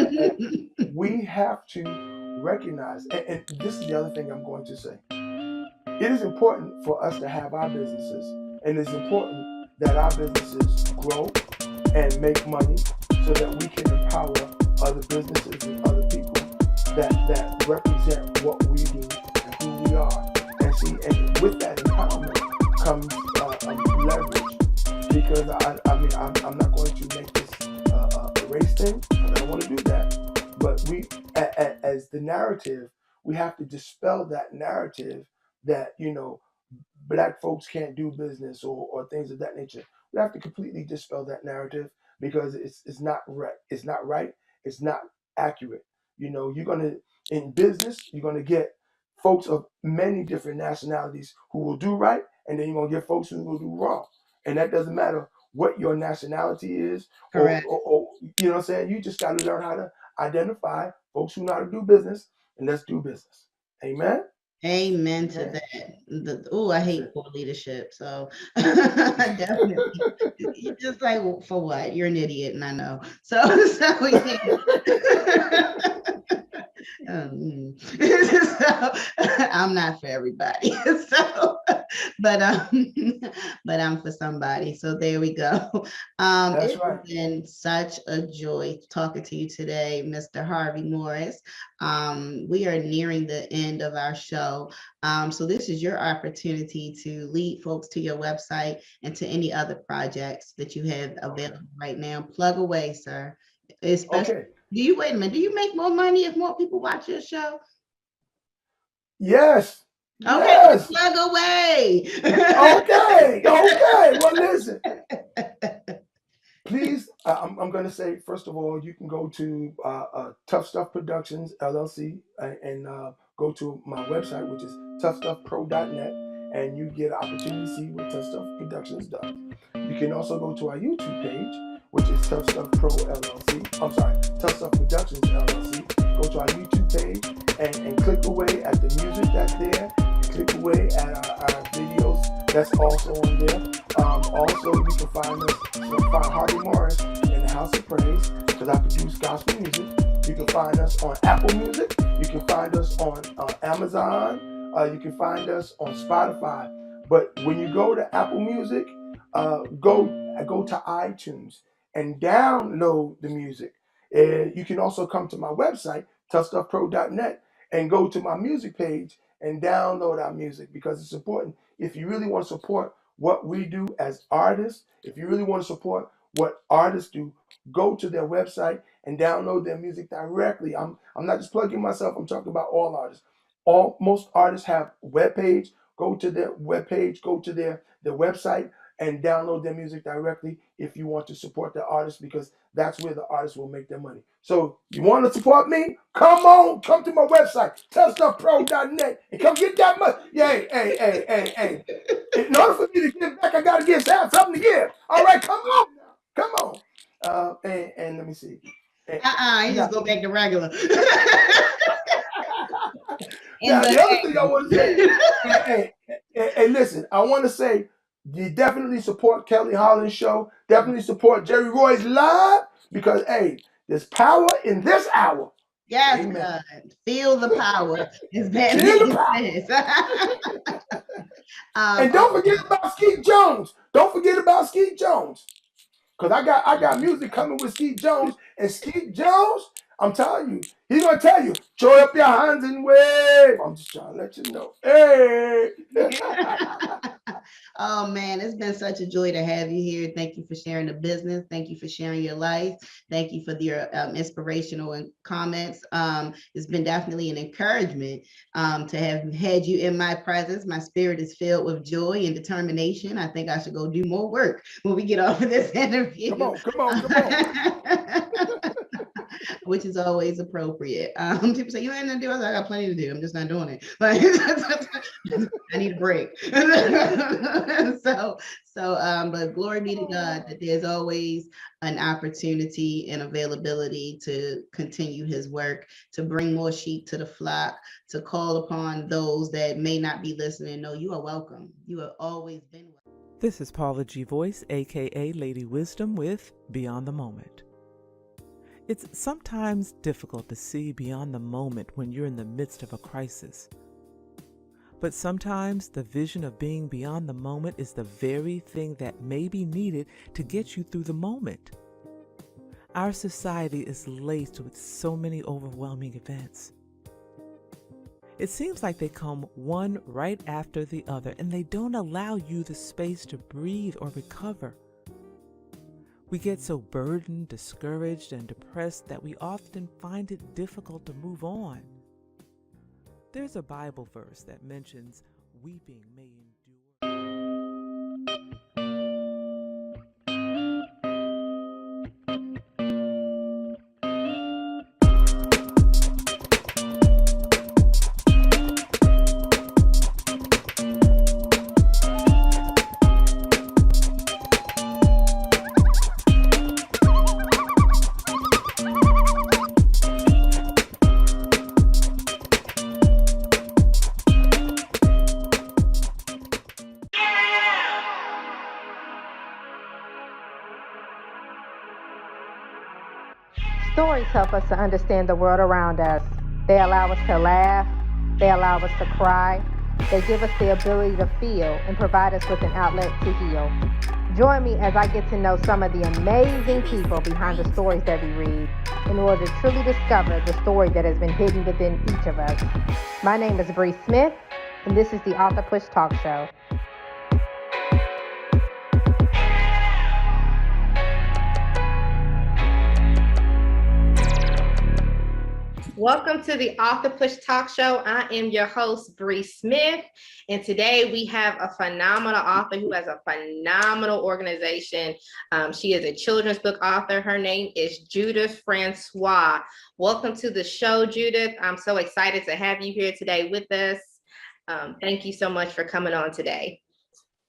we have to recognize, and this is the other thing I'm going to say. It is important for us to have our businesses, and it's important that our businesses grow and make money so that we can empower other businesses and other people that represent what we do and who we are. And see, and with that empowerment comes leverage. Because I'm not going to make this a race thing. I don't want to do that. But we, as the narrative, we have to dispel that narrative that black folks can't do business or things of that nature. We have to completely dispel that narrative because it's not right. It's not right. It's not accurate. You're gonna in business, you're gonna get folks of many different nationalities who will do right, and then you're gonna get folks who will do wrong. And that doesn't matter what your nationality is, Correct. or you know what I'm saying. You just got to learn how to identify folks who know how to do business, and let's do business. Amen. Amen to that. I hate poor leadership. So definitely, you're just like, for what? You're an idiot, and I know. So yeah. So I'm not for everybody. So, but I'm for somebody. So there we go. That's It's right. been such a joy talking to you today, Mr. Harvey Morris. We are nearing the end of our show. So this is your opportunity to lead folks to your website and to any other projects that you have available right now. Plug away, sir. Especially, wait a minute, do you make more money if more people watch your show? Yes. Okay, yes. Plug away. Okay. Well, listen. Please, I'm going to say, first of all, you can go to Tough Stuff Productions, LLC, and go to my website, which is toughstuffpro.net. and you get an opportunity to see what Tough Stuff Productions does. You can also go to our YouTube page, which is Tough Stuff Pro LLC. I'm sorry, Tough Stuff Productions LLC. Go to our YouTube page and click away at the music that's there. Click away at our videos that's also on there. Also, you can find Hardy Morris in the House of Praise, because I produce gospel music. You can find us on Apple Music. You can find us on Amazon. You can find us on Spotify. But when you go to Apple Music, go to iTunes and download the music. You can also come to my website, toughstuffpro.net, and go to my music page and download our music, because it's important. If you really want to support what we do as artists, if you really want to support what artists do, go to their website and download their music directly. I'm not just plugging myself, I'm talking about all artists. Most artists have a web page. Go to their web page, go to their website, and download their music directly if you want to support the artist, because that's where the artists will make their money. So you want to support me? Come to my website, toughstuffpro.net, and come get that money. Yeah, hey. In order for me to give back, I gotta have something to give. All right, come on. And let me see. You just go back to regular. Now, the other thing I want to say, hey, listen, I want to say, you definitely support Kelly Holland's show. Definitely support Jerry Roy's live, because, hey, there's power in this hour. Yes, amen. God. Feel the power. Feel the power. And don't forget about Skeet Jones. Because I got music coming with Skeet Jones. And Skeet Jones, I'm telling you, he's going to tell you, throw up your hands and wave. I'm just trying to let you know. Hey. Oh, man, it's been such a joy to have you here. Thank you for sharing the business. Thank you for sharing your life. Thank you for your inspirational comments. It's been definitely an encouragement to have had you in my presence. My spirit is filled with joy and determination. I think I should go do more work when we get off of this interview. Come on. Which is always appropriate. People say, you ain't gonna do it. I got plenty to do. I'm just not doing it. But I need a break. But glory be to God that there's always an opportunity and availability to continue his work, to bring more sheep to the flock, to call upon those that may not be listening. No, you are welcome. You have always been welcome. This is Paula G. Voice, aka Lady Wisdom, with Beyond the Moment. It's sometimes difficult to see beyond the moment when you're in the midst of a crisis. But sometimes the vision of being beyond the moment is the very thing that may be needed to get you through the moment. Our society is laced with so many overwhelming events. It seems like they come one right after the other, and they don't allow you the space to breathe or recover. We get so burdened, discouraged, and depressed that we often find it difficult to move on. There's a Bible verse that mentions weeping may endure. Stories help us to understand the world around us. They allow us to laugh. They allow us to cry. They give us the ability to feel and provide us with an outlet to heal. Join me as I get to know some of the amazing people behind the stories that we read in order to truly discover the story that has been hidden within each of us. My name is Bree Smith, and this is the Author Push Talk Show. Welcome to the Author Push Talk Show. I am your host, Bree Smith, and today we have a phenomenal author who has a phenomenal organization. She is a children's book author. Her name is Judith Francois. Welcome to the show, Judith. I'm so excited to have you here today with us. Thank you so much for coming on today.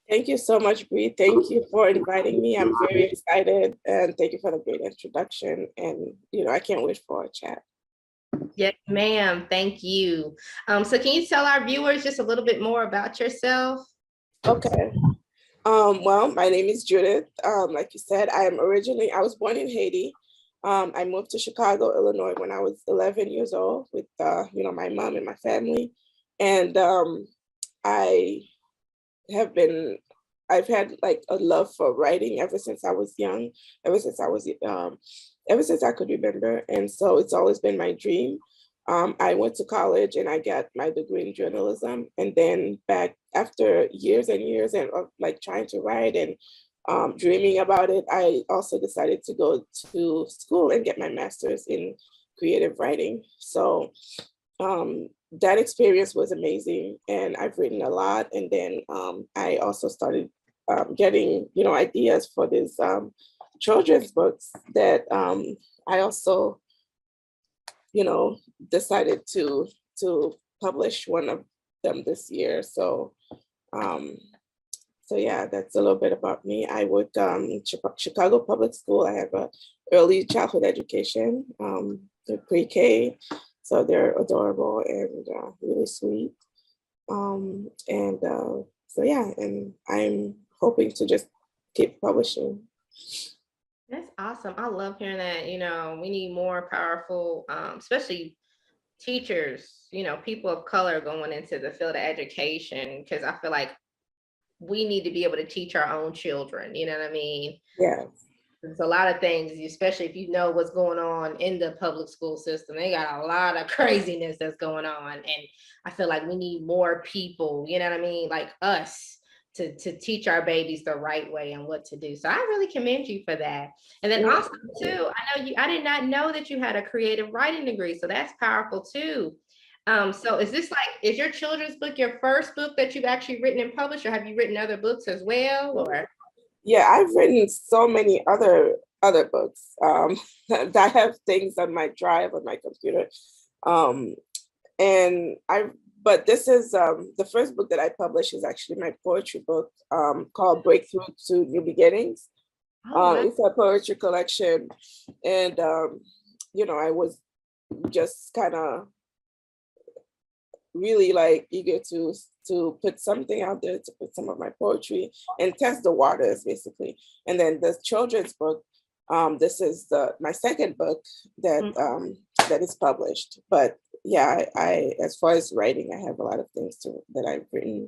Thank you so much, Bree. Thank you for inviting me. I'm very excited, and thank you for the great introduction. And I can't wait for a chat. Yes, ma'am. Thank you. So can you tell our viewers just a little bit more about yourself? Okay. Well, my name is Judith. Like you said, I was born in Haiti. I moved to Chicago, Illinois when I was 11 years old with, my mom and my family. And I've had like a love for writing ever since I was young, ever since I could remember. And so it's always been my dream. I went to college and I got my degree in journalism. And then back after years and years of like trying to write and dreaming about it, I also decided to go to school and get my master's in creative writing. So that experience was amazing, and I've written a lot. And then I also started getting, ideas for these children's books that I also, decided to publish one of them this year. So yeah, that's a little bit about me. I work in Chicago Public School. I have a early childhood education, the pre-K. So they're adorable and really sweet. So yeah, and I'm hoping to just keep publishing. That's awesome. I love hearing that. We need more powerful, especially teachers, people of color going into the field of education, because I feel like we need to be able to teach our own children. You know what I mean? Yeah. There's a lot of things, especially if you know what's going on in the public school system. They got a lot of craziness that's going on. And I feel like we need more people, you know what I mean, like us, to teach our babies the right way and what to do. So I really commend you for that. And then also too, I did not know that you had a creative writing degree. So that's powerful too. So is your children's book your first book that you've actually written and published, or have you written other books as well? Or yeah, I've written so many other books. I have things on my drive on my computer. But this is the first book that I published is actually my poetry book called Breakthrough to New Beginnings. It's a poetry collection. And, I was just kind of really like eager to put something out there, to put some of my poetry and test the waters basically. And then the children's book, this is my second book that that is published. But yeah, I as far as writing, I have a lot of things that I've written,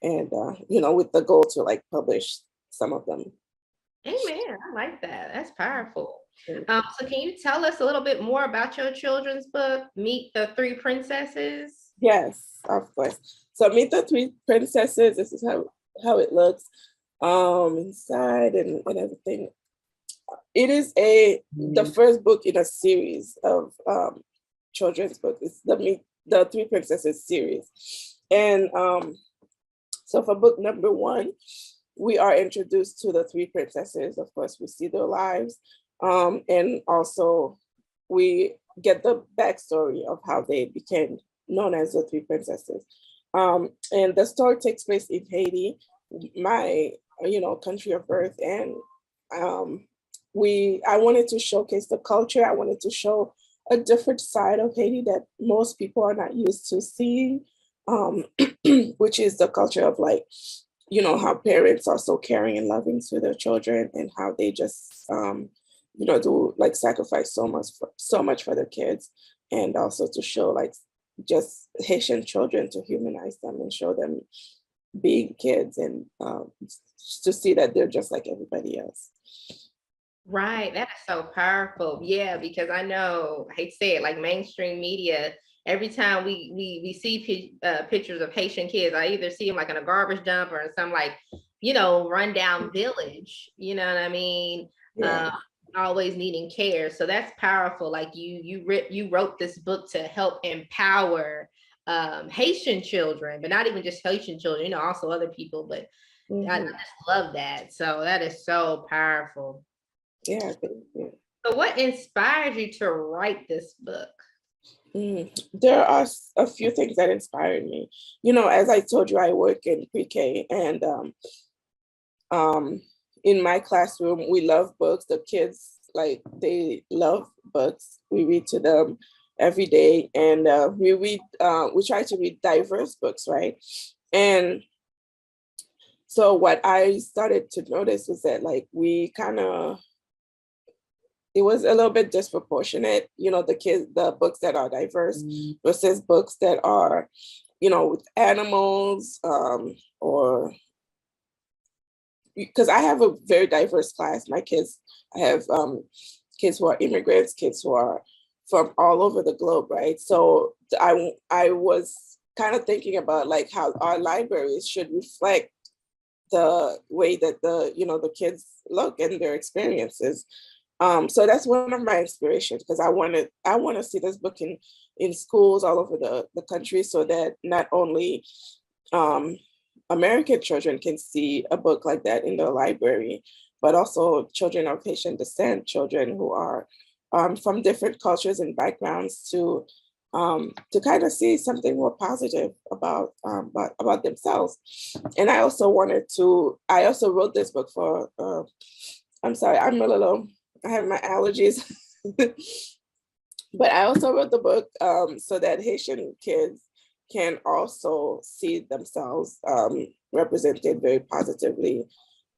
and with the goal to like publish some of them. Amen. I like that. That's powerful. So can you tell us a little bit more about your children's book, Meet the Three Princesses? Yes, of course. So Meet the Three Princesses, this is how it looks inside and everything. It is the first book in a series of children's books. It's the Three Princesses series. And so for book number 1, we are introduced to the 3 princesses. Of course, we see their lives. And also we get the backstory of how they became known as the 3 princesses. And the story takes place in Haiti, my country of birth. And I wanted to showcase the culture. I wanted to show a different side of Haiti that most people are not used to seeing, which is the culture of like, how parents are so caring and loving to their children, and how they just, do like sacrifice so much for their kids, and also to show like just Haitian children, to humanize them and show them being kids, and to see that they're just like everybody else. Right, that is so powerful. Yeah, because I know, I hate to say it, like mainstream media, every time we see pictures of Haitian kids, I either see them like in a garbage dump or in some like, rundown village, you know what I mean? Yeah. Always needing care. So that's powerful. Like you wrote this book to help empower Haitian children, but not even just Haitian children, also other people, but I just love that. So that is so powerful. Yeah. So what inspired you to write this book? There are a few things that inspired me. You know, as I told you, I work in pre-K, and in my classroom, we love books. The kids, like, they love books. We read to them every day, and we try to read diverse books, right? And so what I started to notice was that, like, we kind of, it was a little bit disproportionate, you know, the books that are diverse versus books that are, you know, with animals, or, because I have a very diverse class. My kids, I have kids who are immigrants, kids who are from all over the globe, right? So I was kind of thinking about, like, how our libraries should reflect the way that the kids look and their experiences. So that's one of my inspirations, because I want to see this book in schools all over the country, so that not only American children can see a book like that in the library, but also children of Haitian descent, children who are from different cultures and backgrounds, to kind of see something more positive about themselves. And I also wrote this book for, I'm sorry, I have my allergies, but I also wrote the book so that Haitian kids can also see themselves represented very positively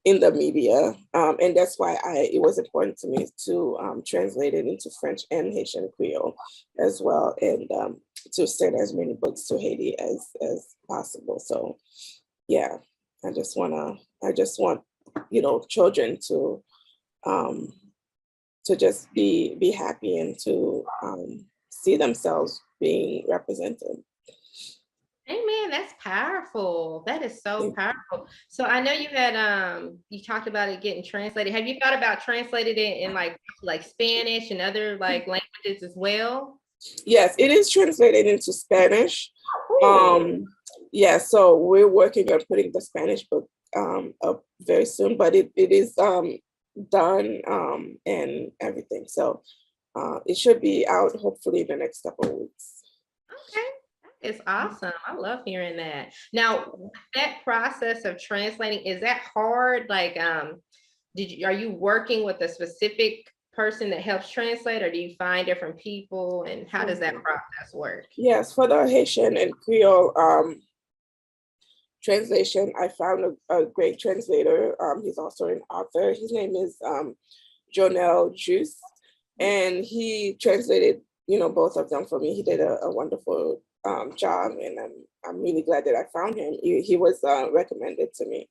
in the media. And that's why it was important to me to translate it into French and Haitian Creole as well, and to send as many books to Haiti as possible. So yeah, I just want, children to just be happy, and to see themselves being represented. Amen. That's powerful. That is so powerful. So I know you had you talked about it getting translated. Have you thought about translating it in like Spanish and other like languages as well? Yes, it is translated into Spanish. Cool. Yeah, so we're working on putting the Spanish book up very soon, but it is done and everything. So it should be out hopefully in the next couple of weeks. Okay. It's awesome. I love hearing that. Now, that process of translating, is that hard? Like, are you working with a specific person that helps translate, or do you find different people, and how does that process work? Yes, for the Haitian and Creole translation, I found a great translator. He's also an author. His name is Jonel Juice, and he translated, both of them for me. He did a wonderful job, and I'm really glad that I found him. He was recommended to me.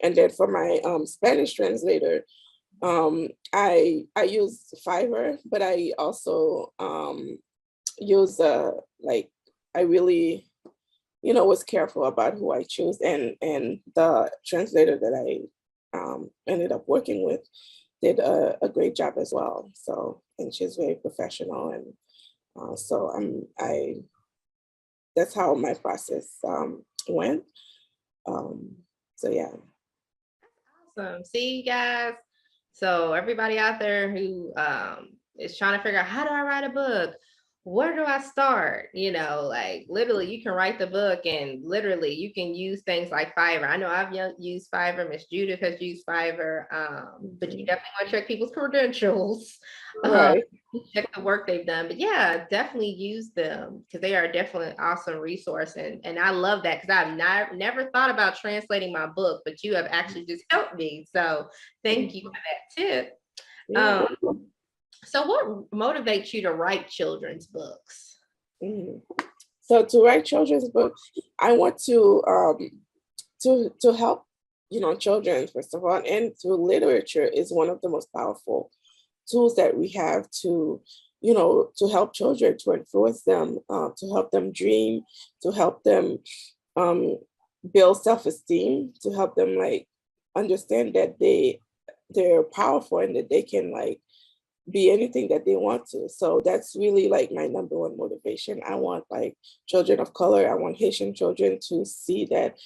And then for my Spanish translator, I use Fiverr, but I also use I really was careful about who I choose, and the translator that I ended up working with did a great job as well. So, and she's very professional, and so that's how my process went. So yeah. Awesome. See, guys. So everybody out there who is trying to figure out, how do I write a book? Where do I start? Like literally you can write the book, and literally you can use things like Fiverr. I know I've used Fiverr. Miss Judith has used Fiverr, but you definitely want to check people's credentials. Right. Check the work they've done. But yeah, definitely use them, because they are definitely an awesome resource. And I love that, because I've never thought about translating my book, but you have actually just helped me. So thank you for that tip. Yeah. So what motivates you to write children's books? So to write children's books, I want to help, children, first of all, and through literature is one of the most powerful tools that we have to help children, to influence them, to help them dream, to help them build self-esteem, to help them understand that they're powerful, and that they can be anything that they want to. So that's really my number one motivation. I want children of color, I want Haitian children to see that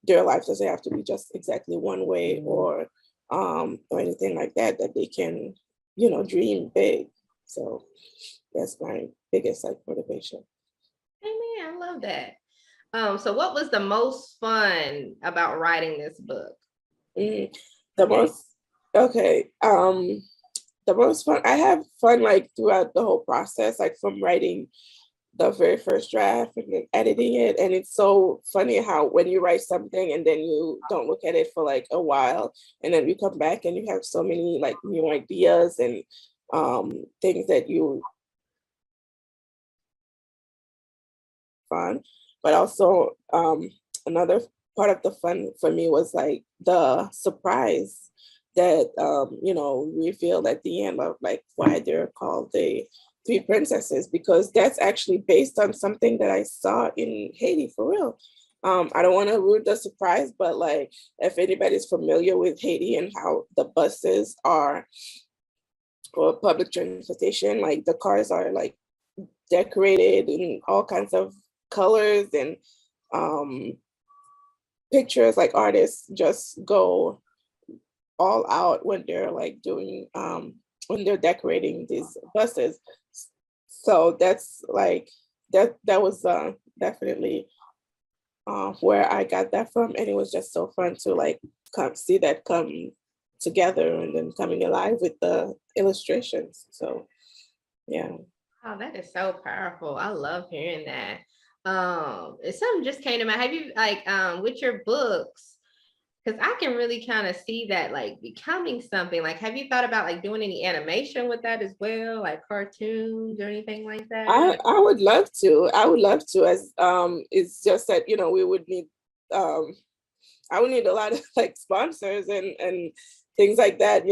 their life doesn't have to be just exactly one way, or anything like that, that they can, dream big. So that's my biggest like motivation. Amen. I love that. So what was the most fun about writing this book? The most fun, I have fun like throughout the whole process, like from writing the very first draft and then editing it. And it's so funny how when you write something and then you don't look at it for like a while, and then you come back and you have so many like new ideas and things that you fun. But also another part of the fun for me was like the surprise that revealed at the end of like why they're called the Three Princesses, because that's actually based on something that I saw in Haiti for real. I don't want to ruin the surprise, but like if anybody's familiar with Haiti and how the buses are or public transportation, like the cars are like decorated in all kinds of colors and pictures, like artists just go all out when they're like doing when they're decorating these buses. So that's like that was definitely where I got that from, and it was just so fun to like see that come together and then coming alive with the illustrations. So yeah. Oh, that is so powerful. I love hearing that. Something just came to mind. Have you like with your books, because I can really kind of see that like becoming something. Like, have you thought about like doing any animation with that as well, like cartoons or anything like that? I would love to. As it's just that we would need I would need a lot of like sponsors and things like that,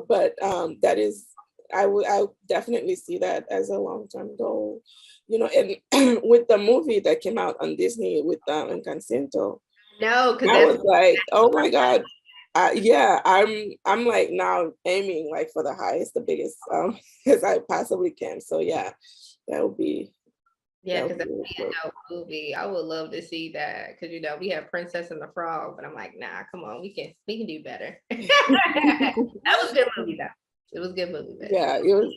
but that is I would definitely see that as a long-term goal, and with the movie that came out on Disney with Encanto. No, because I was like, oh my God. I'm like now aiming like for the highest, the biggest as I possibly can. So yeah, that would be because that would be a dope movie. I would love to see that because we have Princess and the Frog, but I'm like, nah, come on, we can do better. That was a good movie though. It was a good movie. Yeah, it was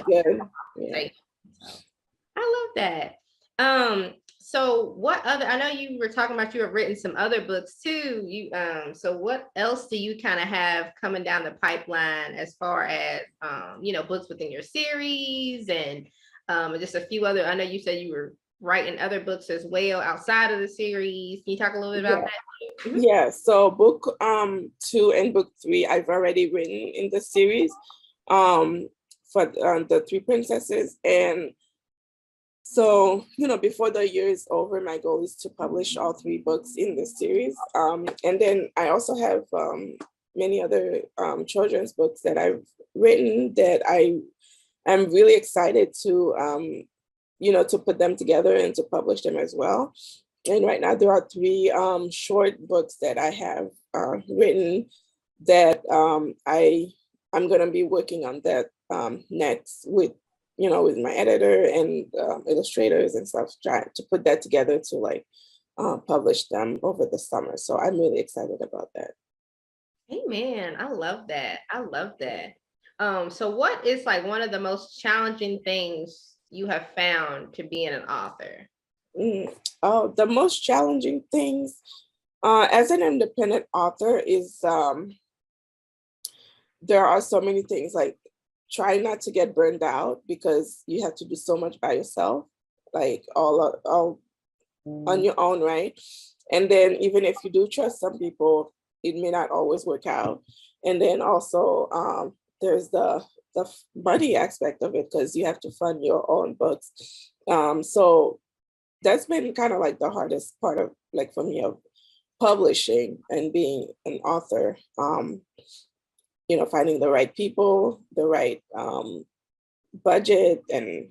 good. Yeah. I love that. So what other, I know you were talking about you have written some other books too. So what else do you kind of have coming down the pipeline as far as books within your series and just a few other, I know you said you were writing other books as well outside of the series. Can you talk a little bit about that? Mm-hmm. Yeah, so book 2 and book 3 I've already written in the series for the Three Princesses. And so, before the year is over, my goal is to publish all 3 books in the series. And then I also have many other children's books that I've written that I'm really excited to, to put them together and to publish them as well. And right now there are 3 short books that I have written that I'm going to be working on that next with my editor and illustrators and stuff, trying to put that together to like publish them over the summer. So I'm really excited about that. Amen. I love that. So what is like one of the most challenging things you have found to being an author? The most challenging things as an independent author is there are so many things, like try not to get burned out because you have to do so much by yourself, like all on your own, right? And then even if you do trust some people, it may not always work out. And then also there's the money aspect of it because you have to fund your own books. So that's been kind of like the hardest part of like for me of publishing and being an author. Finding the right people, the right budget and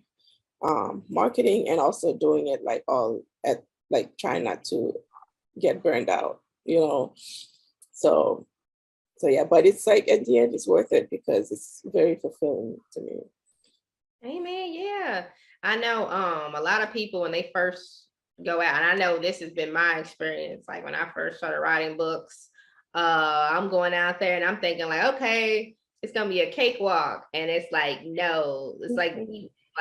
marketing, and also doing it like all at like trying not to get burned out, So yeah, but it's like at the end it's worth it because it's very fulfilling to me. Amen. Yeah. I know a lot of people when they first go out, and I know this has been my experience, like when I first started writing books, I'm going out there and I'm thinking like, okay, it's gonna be a cakewalk, and it's like, no, it's like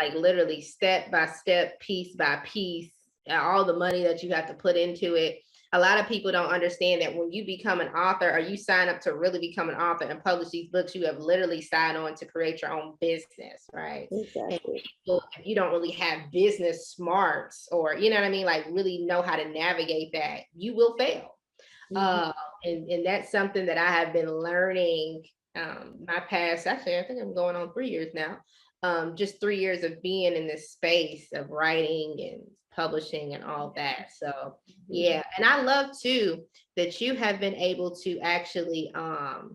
like literally step by step, piece by piece, all the money that you have to put into it. A lot of people don't understand that when you become an author or you sign up to really become an author and publish these books, you have literally signed on to create your own business, right? Exactly. And people, if you don't really have business smarts or, you know what I mean, like really know how to navigate that, you will fail. And that's something that I have been learning my past, actually, I think I'm going on 3 years now. Just 3 years of being in this space of writing and publishing and all that. So yeah, and I love too that you have been able to actually oh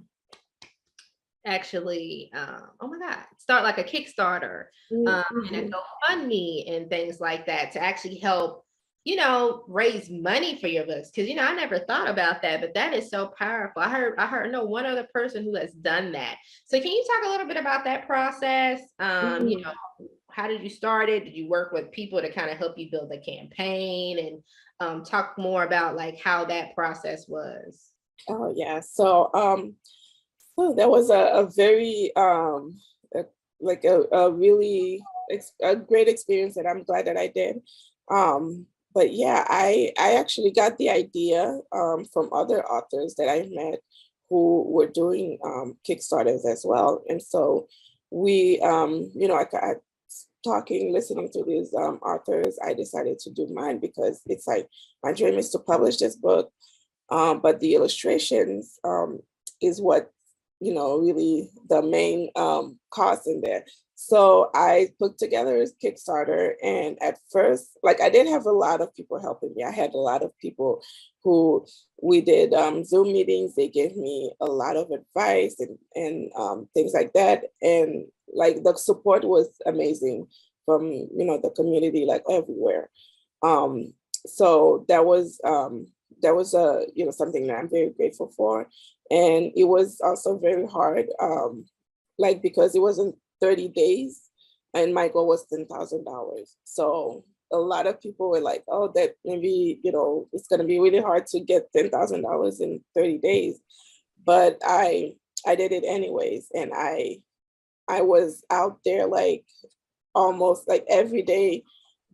my God, start like a Kickstarter and a GoFundMe and things like that to actually help, you know, raise money for your books. Cause you know, I never thought about that, but that is so powerful. I know one other person who has done that. So can you talk a little bit about that process? You know, how did you start it? Did you work with people to kind of help you build a campaign and talk more about like how that process was? Oh yeah. So that was a very really a great experience that I'm glad that I did. But yeah, I actually got the idea from other authors that I met who were doing Kickstarters as well. And so we, you know, I listening to these authors, I decided to do mine because it's like my dream is to publish this book, but the illustrations is what, you know, really the main cost in there. So I put together a Kickstarter, and at first, like I didn't have a lot of people helping me. I had a lot of people who we did Zoom meetings. They gave me a lot of advice and things like that. And like the support was amazing from, you know, the community, like everywhere. So that was you know, something that I'm very grateful for. And it was also very hard, like because it wasn't 30 days and my goal was $10,000. So a lot of people were like, oh, that maybe, you know, it's going to be really hard to get $10,000 in 30 days. But I did it anyways. And I was out there like almost like every day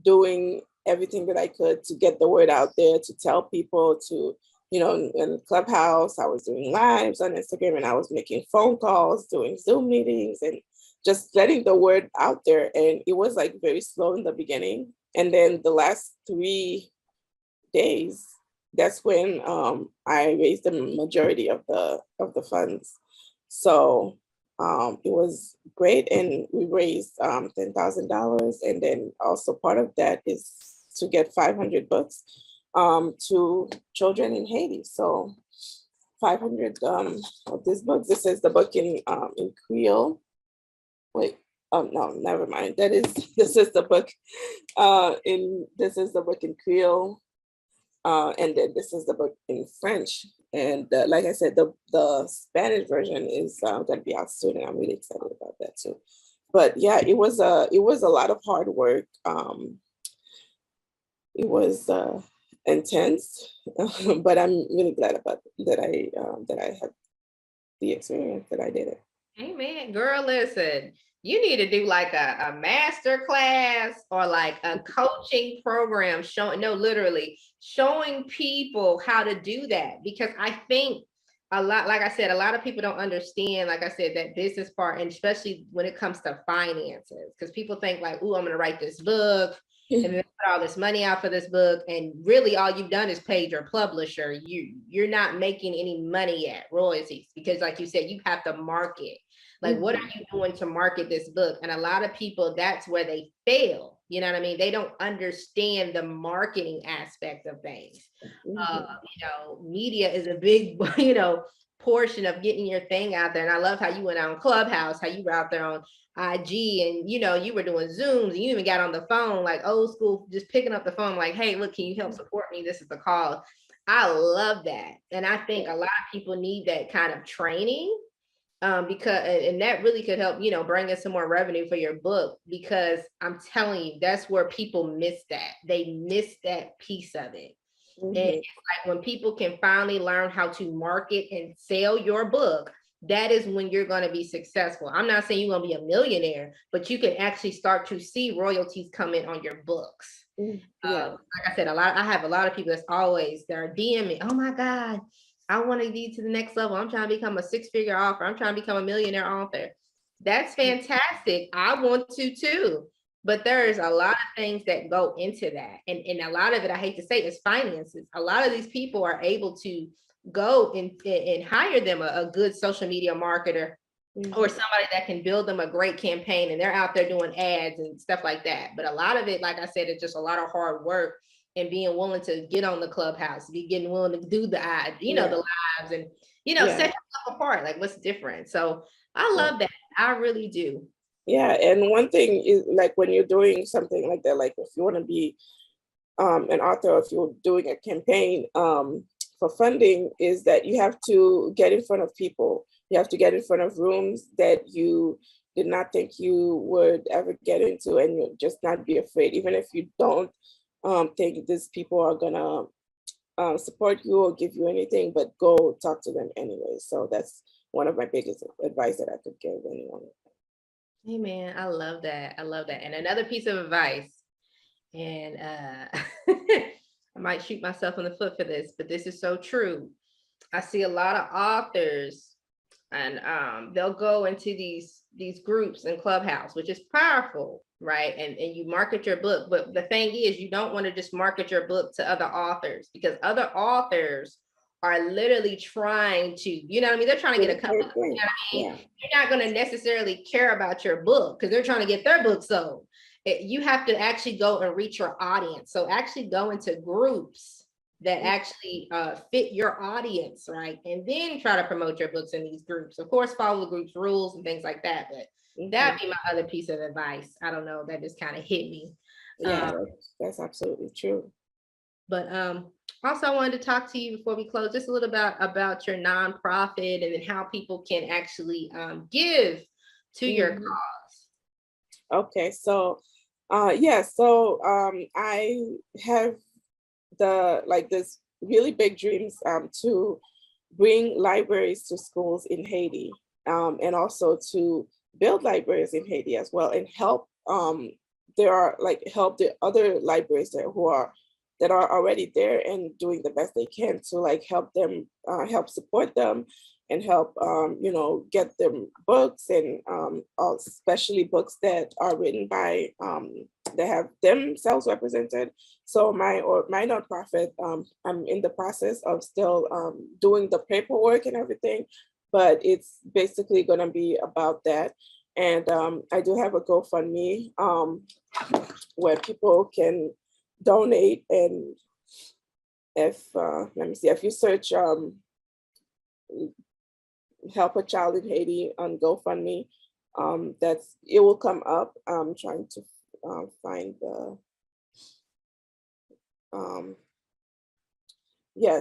doing everything that I could to get the word out there, to tell people, to, you know, in Clubhouse, I was doing lives on Instagram and I was making phone calls, doing Zoom meetings and just letting the word out there. And it was like very slow in the beginning. And then the last 3 days, that's when I raised the majority of the funds. So it was great. And we raised $10,000. And then also part of that is to get 500 books to children in Haiti. So 500 of these books. This is the book in Creole. Wait, no, never mind. This is the book in Creole. And then this is the book in French. And like I said, the Spanish version is going to be out soon, and I'm really excited about that too. But yeah, it was a lot of hard work. It was intense, but I'm really glad about that I had the experience that I did it. Amen. Girl, listen, you need to do like a master class or like a coaching program literally showing people how to do that, because I think like I said, a lot of people don't understand, like I said, that business part, and especially when it comes to finances, because people think like, oh, I'm going to write this book and then put all this money out for this book. And really all you've done is paid your publisher. You're not making any money yet, royalties, because like you said, you have to market. Like, what are you doing to market this book? And a lot of people, that's where they fail. You know what I mean? They don't understand the marketing aspect of things. You know, media is a big, you know, portion of getting your thing out there. And I love how you went out on Clubhouse, how you were out there on IG, and, you know, you were doing Zooms, and you even got on the phone, like old school, just picking up the phone, like, hey, look, can you help support me? This is the call. I love that. And I think a lot of people need that kind of training. Because that really could help, you know, bring in some more revenue for your book, because I'm telling you, that's where people miss that. They miss that piece of it. And it's like when people can finally learn how to market and sell your book, that is when you're going to be successful. I'm not saying you're going to be a millionaire, but you can actually start to see royalties come in on your books. Like I said, I have a lot of people that are DMing, oh my God, I want to be to the next level. I'm trying to become a 6-figure author. I'm trying to become a millionaire author. That's fantastic. I want to too. But there's a lot of things that go into that. And a lot of it, I hate to say, is finances. A lot of these people are able to go and hire them a good social media marketer or somebody that can build them a great campaign, and they're out there doing ads and stuff like that. But a lot of it, like I said, it's just a lot of hard work and being willing to get on the Clubhouse, getting willing to do the ad, the lives, and set yourself apart. Like, what's different? So I love that. I really do. Yeah, and one thing is, like, when you're doing something like that, like if you want to be an author, or if you're doing a campaign for funding, is that you have to get in front of people. You have to get in front of rooms that you did not think you would ever get into, and you just not be afraid, even if you don't think these people are gonna support you or give you anything, but go talk to them anyway. So that's one of my biggest advice that I could give anyone. Hey man, I love that. I love that. And another piece of advice, and I might shoot myself in the foot for this, but this is so true. I see a lot of authors, and they'll go into these groups in Clubhouse, which is powerful, right? And you market your book, but the thing is, you don't want to just market your book to other authors, because other authors are literally trying to, they're trying to get a company. You're not going to necessarily care about your book because they're trying to get their book sold. You have to actually go and reach your audience. So actually go into groups that actually fit your audience, right? And then try to promote your books in these groups. Of course, follow the group's rules and things like that. But that'd be my other piece of advice. I don't know, that just kind of hit me. Yeah, that's absolutely true. But also, I wanted to talk to you before we close just a little about your nonprofit, and then how people can actually give to your cause. Okay, so I have this really big dreams to bring libraries to schools in Haiti, and also to build libraries in Haiti as well, and help help the other libraries that are already there and doing the best they can to help them, help support them, and help get them books, and especially books that are written by that have themselves represented. So my nonprofit, I'm in the process of still doing the paperwork and everything, but it's basically going to be about that. And I do have a GoFundMe where people can donate, and if let me see, if you search help a child in Haiti on GoFundMe, it will come up. I'm trying to find the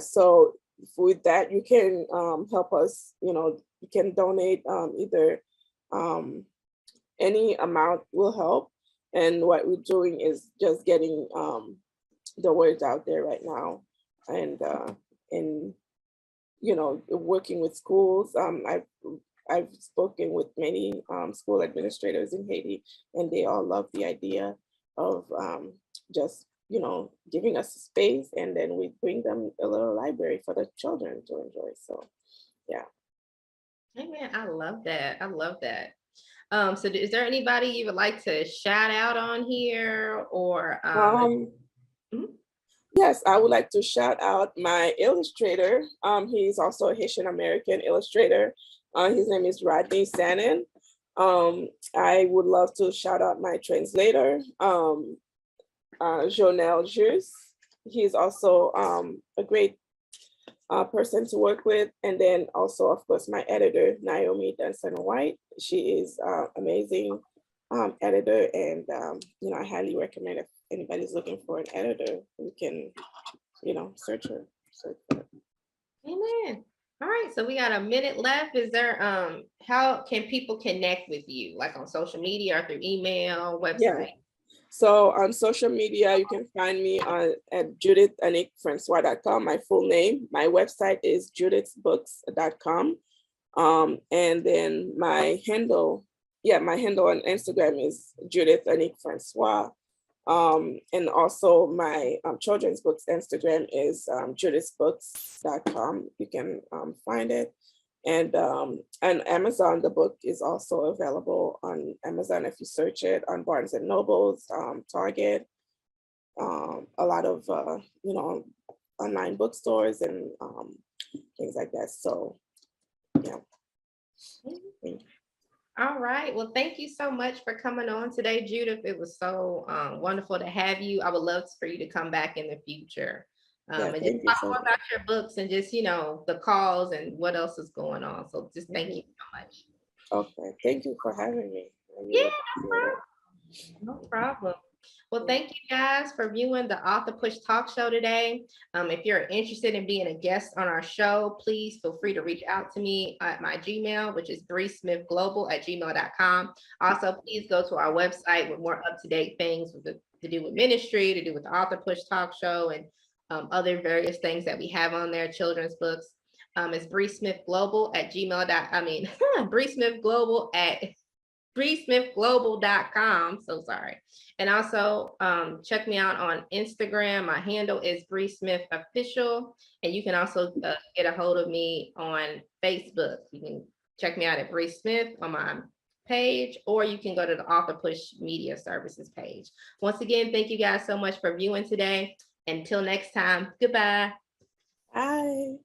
so with that you can help us. You can donate either any amount will help. And what we're doing is just getting the words out there right now, and working with schools. I've spoken with many school administrators in Haiti, and they all love the idea of just giving us a space, and then we bring them a little library for the children to enjoy. So yeah. Hey man, I love that. I love that. So is there anybody you would like to shout out on here, or Yes, I would like to shout out my illustrator. He's also a Haitian American illustrator. His name is Rodney Sanin. I would love to shout out my translator, Jonelle Jus. He's also a great person to work with. And then also, of course, my editor, Naomi Dunson-White. She is amazing editor, and I highly recommend if anybody's looking for an editor, you can search her. Amen. All right, so we got a minute left. Is there how can people connect with you, like on social media or through email, website? Yeah. So on social media, you can find me at JudithAniqueFrancois.com, my full name. My website is judithsbooks.com. And then my handle on Instagram is Judith Anique Francois. And also my children's books Instagram is judithsbooks.com. You can find it. And Amazon, the book is also available on Amazon if you search it, on Barnes and Nobles, Target, a lot of online bookstores and things like that. So yeah. All right. Well, thank you so much for coming on today, Judith. It was so wonderful to have you. I would love for you to come back in the future and just talk more about your books and just, the calls and what else is going on. So just thank you so much. Okay. Thank you for having me. Yeah, no problem. Well, thank you guys for viewing the Author Push Talk Show today. If you're interested in being a guest on our show, please feel free to reach out to me at my Gmail, which is breesmithglobal@gmail.com. Also, please go to our website with more up-to-date things to do with ministry, to do with the Author Push Talk Show, and other various things that we have on there, children's books. It's breesmithglobal@breesmithglobal.com. So sorry. And also check me out on Instagram. My handle is breesmithofficial. And you can also get a hold of me on Facebook. You can check me out at Bree Smith on my page, or you can go to the Author Push Media Services page. Once again, thank you guys so much for viewing today. Until next time, goodbye. Bye.